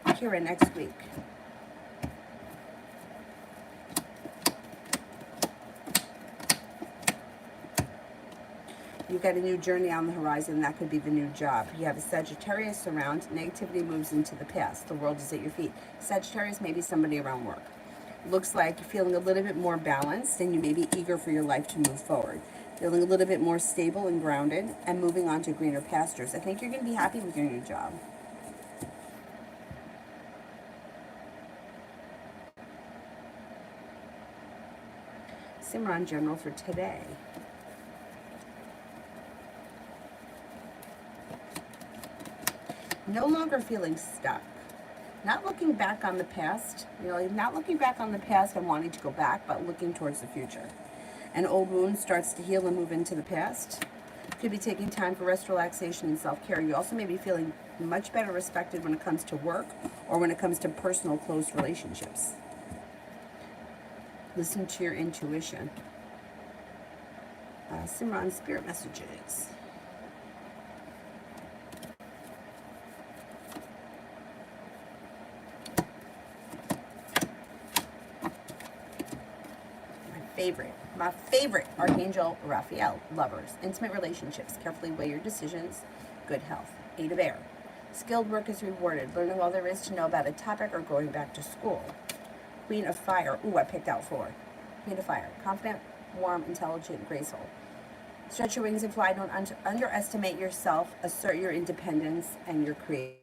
Kira, next week. You've got a new journey on the horizon. That could be the new job. You have a Sagittarius around. Negativity moves into the past. The world is at your feet. Sagittarius may be somebody around work. Looks like you're feeling a little bit more balanced, and you may be eager for your life to move forward. Feeling a little bit more stable and grounded, and moving on to greener pastures. I think you're going to be happy with your new job. Simran, general for today. No longer feeling stuck. Not looking back on the past, not looking back on the past and wanting to go back, but looking towards the future. An old wound starts to heal and move into the past. could be taking time for rest, relaxation, and self-care. You also may be feeling much better respected when it comes to work or when it comes to personal, close relationships. Listen to your intuition. Simran, spirit messages. My favorite, Archangel Raphael. Lovers, intimate relationships, carefully weigh your decisions, good health. 8 of air. Skilled work is rewarded, learning all there is to know about a topic or going back to school. Queen of fire. Ooh, I picked out 4. Queen of fire. Confident, warm, intelligent, graceful. Stretch your wings and fly. Don't underestimate yourself. Assert your independence and your creativity.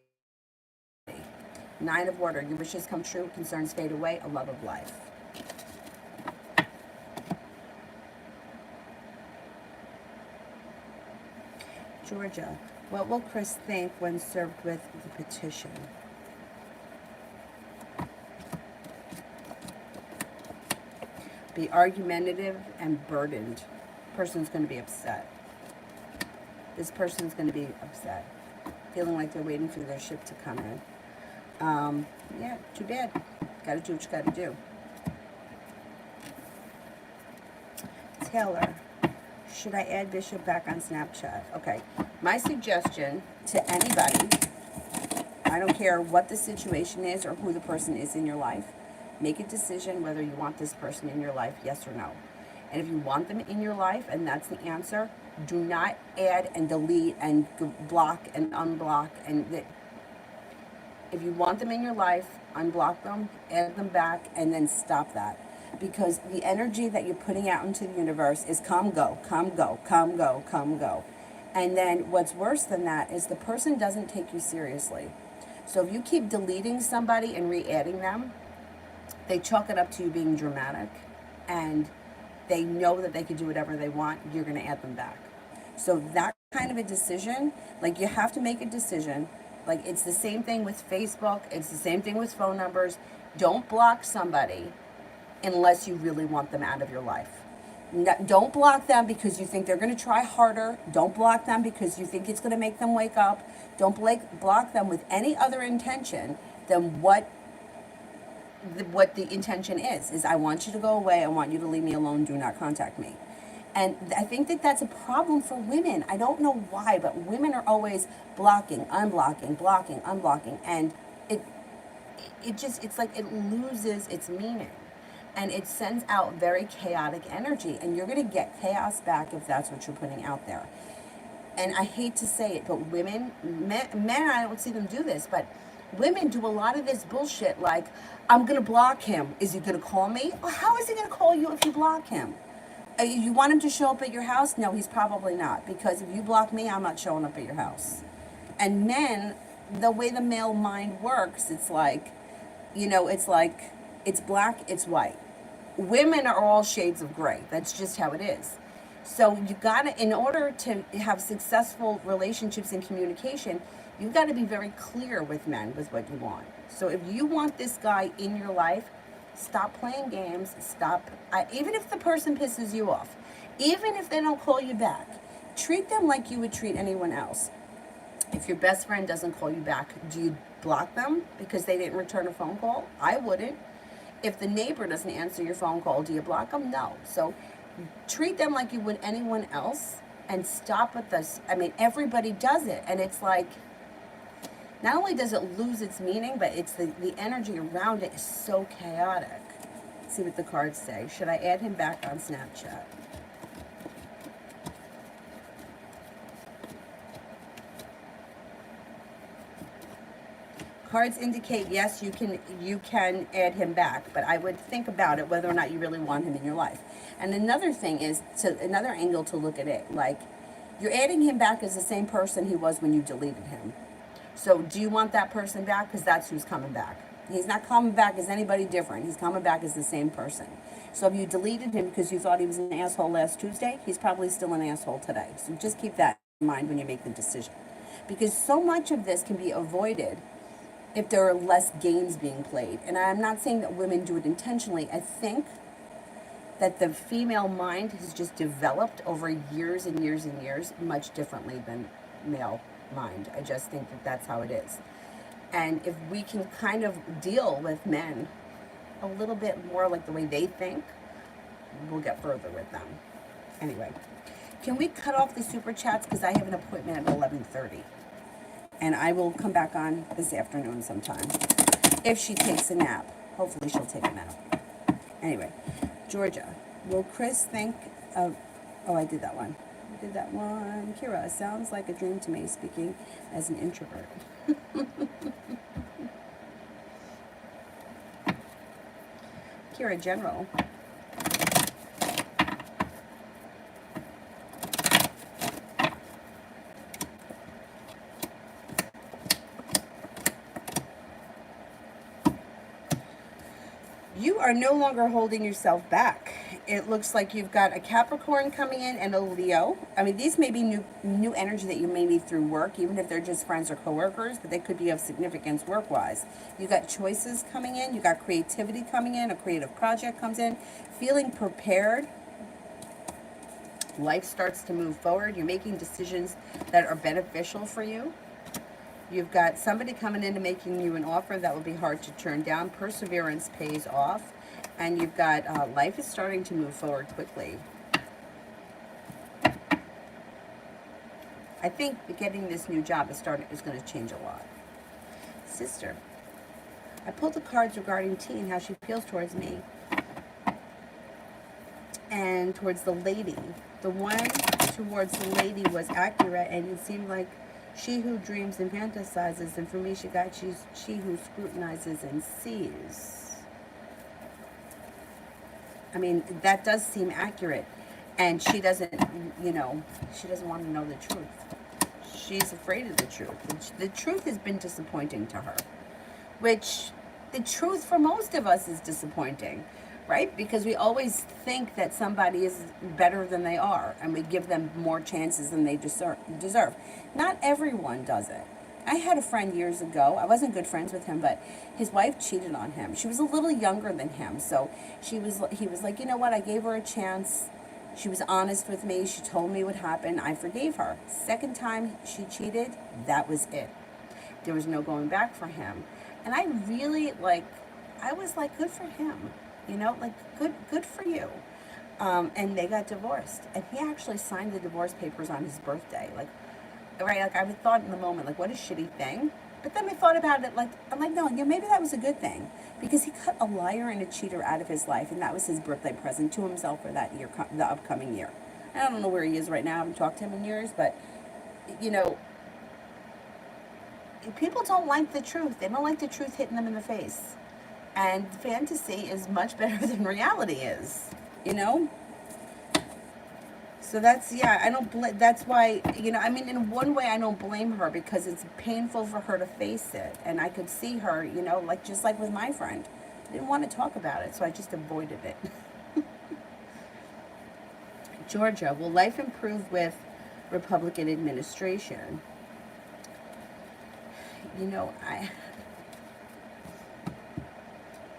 9 of water. Your wishes come true. Concerns fade away. A love of life. Georgia. What will Chris think when served with the petition? Be argumentative and burdened. Person's going to be upset. This person's going to be upset. Feeling like they're waiting for their ship to come in. Yeah, too bad. Got to do what you got to do. Taylor. Should I add Bishop back on Snapchat? Okay. My suggestion to anybody, I don't care what the situation is or who the person is in your life, make a decision whether you want this person in your life, yes or no. And if you want them in your life and that's the answer, do not add and delete and block and unblock. If you want them in your life, unblock them, add them back, and then stop that. Because the energy that you're putting out into the universe is come, go, come, go, come, go, come, go. And then what's worse than that is the person doesn't take you seriously. So if you keep deleting somebody and re-adding them, they chalk it up to you being dramatic, and they know that they can do whatever they want. You're going to add them back. So that kind of a decision, like you have to make a decision. Like it's the same thing with Facebook. It's the same thing with phone numbers. Don't block somebody unless you really want them out of your life. Don't block them because you think they're going to try harder. Don't block them because you think it's going to make them wake up. Don't block them with any other intention than what the intention is I want you to go away. I want you to leave me alone. Do not contact me. And I think that that's a problem for women. I don't know why, but women are always blocking, unblocking, blocking, unblocking. And it's like it loses its meaning. And it sends out very chaotic energy. And you're going to get chaos back if that's what you're putting out there. And I hate to say it, but men, I don't see them do this, but women do a lot of this bullshit like, I'm going to block him. Is he going to call me? Well, how is he going to call you if you block him? You want him to show up at your house? No, he's probably not. Because if you block me, I'm not showing up at your house. And men, the way the male mind works, it's like, it's black, it's white. Women are all shades of gray. That's just how it is. So you gotta, in order to have successful relationships and communication, you've got to be very clear with men with what you want. So if you want this guy in your life, stop playing games. Even if the person pisses you off, even if they don't call you back, treat them like you would treat anyone else. If your best friend doesn't call you back, do you block them because they didn't return a phone call? I wouldn't. If the neighbor doesn't answer your phone call, do you block them? No. So treat them like you would anyone else and stop with this. I mean, everybody does it. And it's like, not only does it lose its meaning, but it's the energy around it is so chaotic. Let's see what the cards say. Should I add him back on Snapchat? Cards indicate yes, you can add him back, but I would think about it whether or not you really want him in your life. And another thing is, another angle to look at it, like you're adding him back as the same person he was when you deleted him. So do you want that person back? Because that's who's coming back. He's not coming back as anybody different. He's coming back as the same person. So if you deleted him because you thought he was an asshole last Tuesday, he's probably still an asshole today. So just keep that in mind when you make the decision. Because so much of this can be avoided if there are less games being played. And I'm not saying that women do it intentionally. I think that the female mind has just developed over years and years and years much differently than male mind. I just think that that's how it is. And if we can kind of deal with men a little bit more like the way they think, we'll get further with them. Anyway, can we cut off the super chats because I have an appointment at 11:30, and I will come back on this afternoon sometime if she takes a nap. Hopefully she'll take a nap. Anyway, Georgia, will Chris think of? Oh, I did that one. I did that one. Kira, sounds like a dream to me. Speaking as an introvert. Kira, general. You are no longer holding yourself back. It looks like you've got a Capricorn coming in and a Leo. I mean, these may be new energy that you may meet through work, even if they're just friends or coworkers, but they could be of significance work-wise. You got choices coming in. You got creativity coming in. A creative project comes in. Feeling prepared. Life starts to move forward. You're making decisions that are beneficial for you. You've got somebody coming in and making you an offer that will be hard to turn down. Perseverance pays off. And you've got life is starting to move forward quickly. I think getting this new job is going to change a lot. Sister, I pulled the cards regarding T and how she feels towards me. And towards the lady. The one towards the lady was accurate, and it seemed like she who dreams and fantasizes, and for me she's she who scrutinizes and sees. I mean, that does seem accurate. And she doesn't, she doesn't want to know the truth. She's afraid of the truth. The truth has been disappointing to her. Which, the truth for most of us is disappointing, right? Because we always think that somebody is better than they are, and we give them more chances than they deserve. Not everyone does it. I had a friend years ago. I wasn't good friends with him, but his wife cheated on him. She was a little younger than him, so he was like, you know what? I gave her a chance. She was honest with me. She told me what happened. I forgave her. Second time she cheated, that was it. There was no going back for him. And I really I was like, good for him, good for you. And they got divorced, and he actually signed the divorce papers on his birthday, right? I thought in the moment, what a shitty thing. But then I thought about it, I'm like, no, maybe that was a good thing, because he cut a liar and a cheater out of his life, and that was his birthday present to himself for that year, the upcoming year. I don't know where he is right now. I haven't talked to him in years, but people don't like the truth. They don't like the truth hitting them in the face, and fantasy is much better than reality is, So that's, I don't that's why, in one way I don't blame her, because it's painful for her to face it. And I could see her, just like with my friend. I didn't want to talk about it, so I just avoided it. Georgia, will life improve with Republican administration?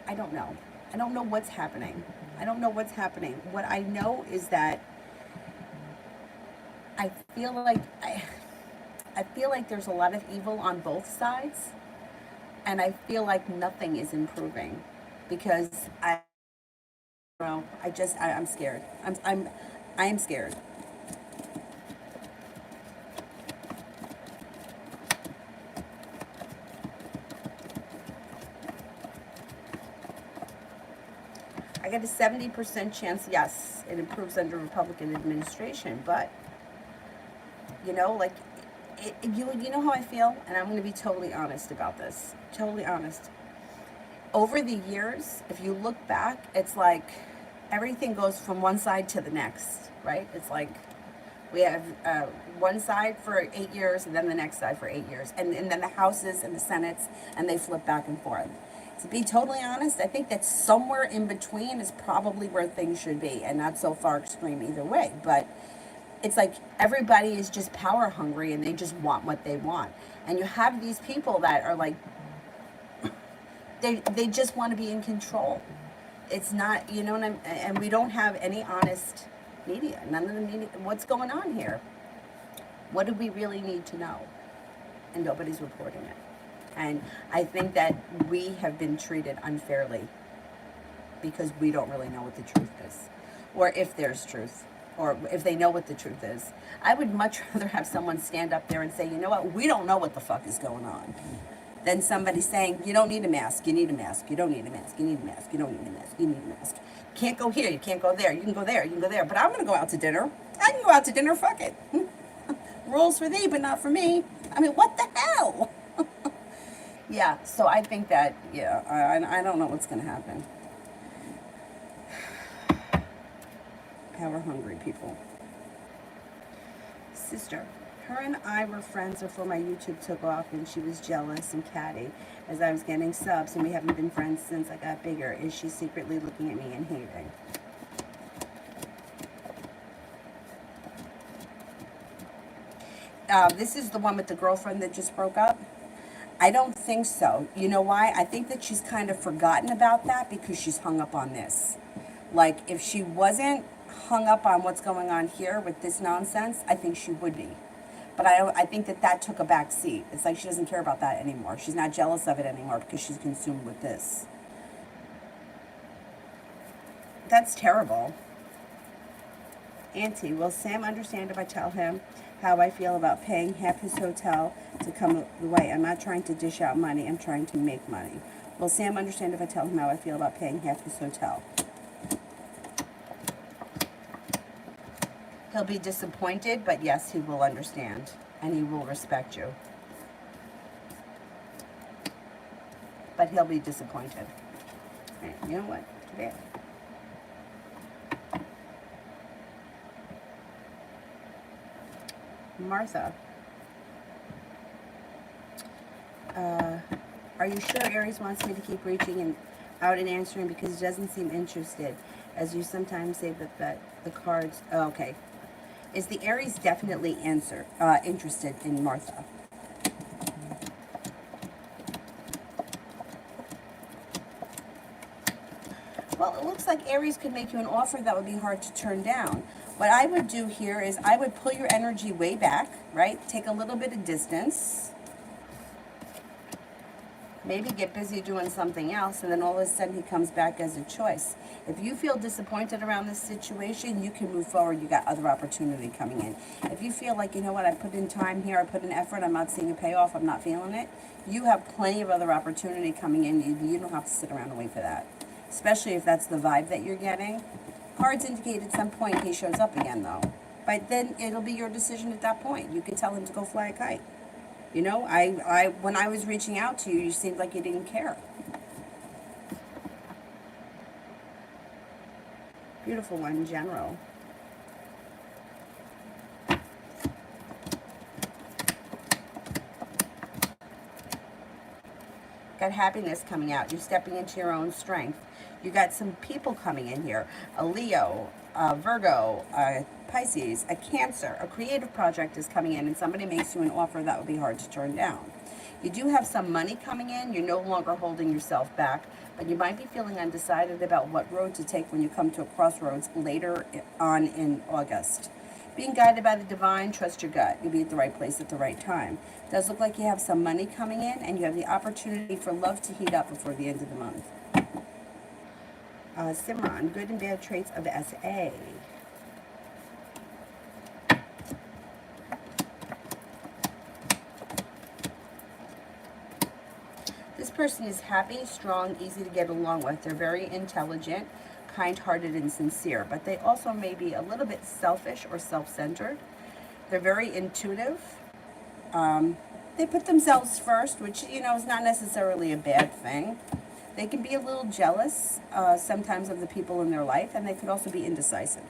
I don't know. I don't know what's happening. What I know is that I feel like there's a lot of evil on both sides, and I feel like nothing is improving, because I'm scared. I am scared. I got a 70% chance, yes, it improves under Republican administration, but you know how I feel, and I'm going to be totally honest about this. Totally honest. Over the years, if you look back, it's like everything goes from one side to the next, right? It's like we have one side for 8 years, and then the next side for 8 years, and then the Houses and the Senates, and they flip back and forth. To be totally honest, I think that somewhere in between is probably where things should be, and not so far extreme either way. But it's like everybody is just power hungry, and they just want what they want. And you have these people that are like, they just want to be in control. it's not, you know what I'm, and we don't have any honest media. None of the media. What's going on here? What do we really need to know? And nobody's reporting it. And I think that we have been treated unfairly because we don't really know what the truth is, or if there's truth, or if they know what the truth is. I would much rather have someone stand up there and say, you know what, we don't know what the fuck is going on, than somebody saying, you don't need a mask, you need a mask, you don't need a mask, you need a mask, you don't need a mask, you need a mask. You can't go here, you can't go there, you can go there, you can go there, but I'm gonna go out to dinner. I can go out to dinner, fuck it. Rules for thee, but not for me. I mean, what the hell? Yeah, so I think that, yeah, I don't know what's gonna happen. Power hungry people. Sister, her and I were friends before my YouTube took off, and she was jealous and catty as I was getting subs, and we haven't been friends since I got bigger. Is she secretly looking at me and hating? This is the one with the girlfriend that just broke up. I don't think so. You know why? I think that she's kind of forgotten about that because she's hung up on this. Like, if she wasn't hung up on what's going on here with this nonsense, I think she would be. But I think that took a back seat. It's like she doesn't care about that anymore. She's not jealous of it anymore because she's consumed with this. That's terrible. Auntie, will Sam understand if I tell him how I feel about paying half his hotel to come away? I'm not trying to dish out money. I'm trying to make money. Will Sam understand if I tell him how I feel about paying half his hotel? He'll be disappointed, but yes, he will understand, and he will respect you. But he'll be disappointed. Right, you know what? There. Martha. Are you sure Aries wants me to keep reaching out and answering because he doesn't seem interested, as you sometimes say that the cards... Oh, okay. Is the Aries definitely interested in Martha? Well, it looks like Aries could make you an offer that would be hard to turn down. What I would do here is I would pull your energy way back, right? Take a little bit of distance. Maybe get busy doing something else, and then all of a sudden he comes back as a choice. If you feel disappointed around this situation, you can move forward. You got other opportunity coming in. If you feel like, you know what, I put in time here, I put in effort, I'm not seeing a payoff, I'm not feeling it, you have plenty of other opportunity coming in. You don't have to sit around and wait for that, especially if that's the vibe that you're getting. Cards indicate at some point he shows up again, though. But then it'll be your decision at that point. You can tell him to go fly a kite. You know, when I was reaching out to you, you seemed like you didn't care. Beautiful one in general. Got happiness coming out. You're stepping into your own strength. You got some people coming in here. A Leo, Virgo, Pisces, a Cancer, a creative project is coming in, and somebody makes you an offer that would be hard to turn down. You do have some money coming in. You're no longer holding yourself back, but you might be feeling undecided about what road to take when you come to a crossroads later on in August. Being guided by the divine, trust your gut. You'll be at the right place at the right time. It does look like you have some money coming in, and you have the opportunity for love to heat up before the end of the month. Simran, good and bad traits of SA. This person is happy, strong, easy to get along with. They're very intelligent, kind-hearted, and sincere, but they also may be a little bit selfish or self-centered. They're very intuitive. They put themselves first, which, you know, is not necessarily a bad thing. They can be a little jealous sometimes of the people in their life, and they could also be indecisive.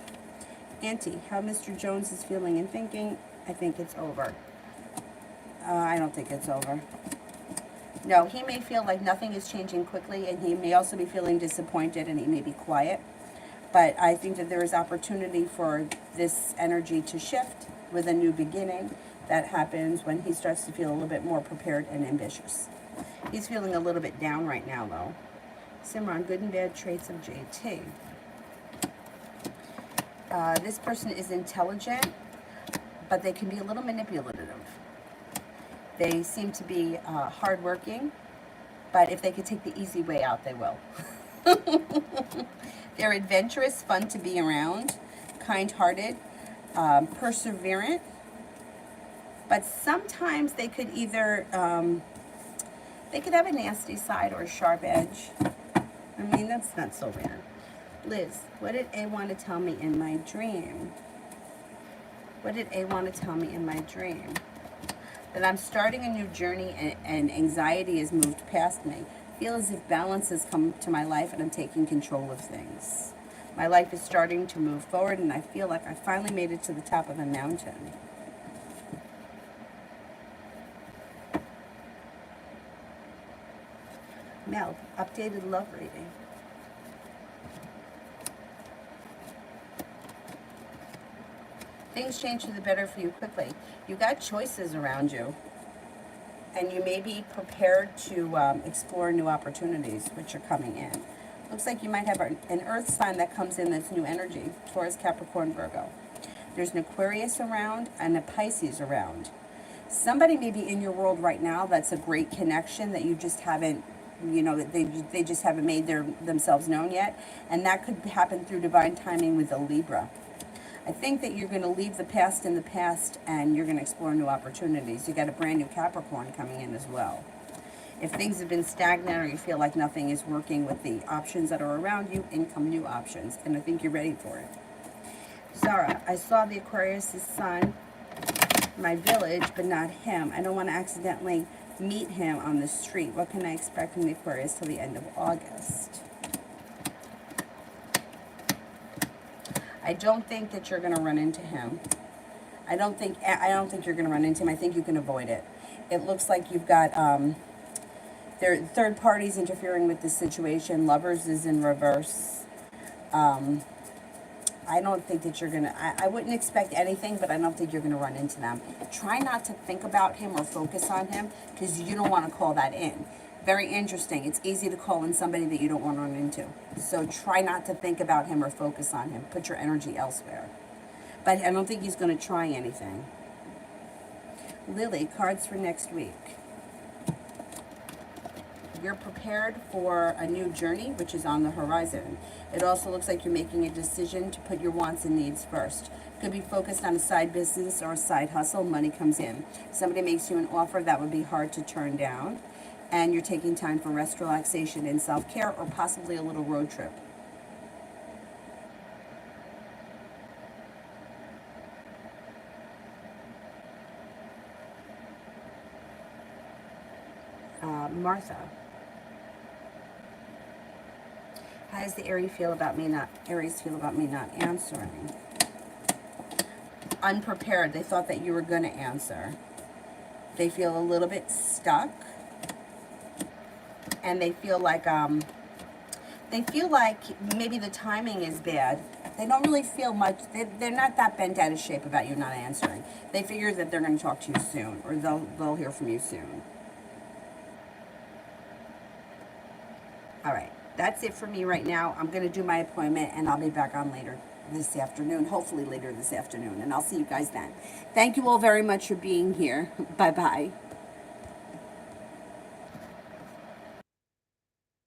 Auntie, how Mr. Jones is feeling and thinking? I think it's over. I don't think it's over. No, he may feel like nothing is changing quickly, and he may also be feeling disappointed, and he may be quiet. But I think that there is opportunity for this energy to shift with a new beginning. That happens when he starts to feel a little bit more prepared and ambitious. He's feeling a little bit down right now, though. Simran, good and bad traits of JT. This person is intelligent, but they can be a little manipulative. They seem to be hardworking, but if they could take the easy way out, they will. They're adventurous, fun to be around, kind-hearted, perseverant, but sometimes they could either, they could have a nasty side or a sharp edge. I mean, that's not so bad. Liz, what did A want to tell me in my dream? What did A want to tell me in my dream? That I'm starting a new journey and anxiety has moved past me. I feel as if balance has come to my life and I'm taking control of things. My life is starting to move forward and I feel like I finally made it to the top of the mountain. Mel, updated love reading. Things change for the better for you quickly. You got choices around you. And you may be prepared to explore new opportunities which are coming in. Looks like you might have an earth sign that comes in that's new energy. Taurus, Capricorn, Virgo. There's an Aquarius around and a Pisces around. Somebody may be in your world right now that's a great connection that you just haven't, you know, they just haven't made themselves known yet. And that could happen through divine timing with a Libra. I think that you're going to leave the past in the past and you're going to explore new opportunities. You got a brand new Capricorn coming in as well. If things have been stagnant or you feel like nothing is working with the options that are around you, in come new options. And I think you're ready for it. Zara, I saw the Aquarius' sun in my village, but not him. I don't want to accidentally meet him on the street. What can I expect from the Aquarius till the end of August? I don't think that you're going to run into him. I don't think you're going to run into him. I think you can avoid it. It looks like you've got there are third parties interfering with the situation. Lovers is in reverse. I don't think that you're going to, I wouldn't expect anything, but I don't think you're going to run into them. Try not to think about him or focus on him because you don't want to call that in. Very interesting. It's easy to call in somebody that you don't want to run into. So try not to think about him or focus on him. Put your energy elsewhere. But I don't think he's going to try anything. Lily, cards for next week. You're prepared for a new journey, which is on the horizon. It also looks like you're making a decision to put your wants and needs first. Could be focused on a side business or a side hustle. Money comes in. Somebody makes you an offer that would be hard to turn down. And you're taking time for rest, relaxation, and self-care, or possibly a little road trip. Martha, how does the Aries feel about me not answering? Unprepared. They thought that you were going to answer. They feel a little bit stuck. And they feel like maybe the timing is bad. They don't really feel much. They're not that bent out of shape about you not answering. They figure that they're going to talk to you soon, or they'll hear from you soon. All right, that's it for me right now. I'm going to do my appointment, and I'll be back on later this afternoon, hopefully later this afternoon, and I'll see you guys then. Thank you all very much for being here. Bye-bye.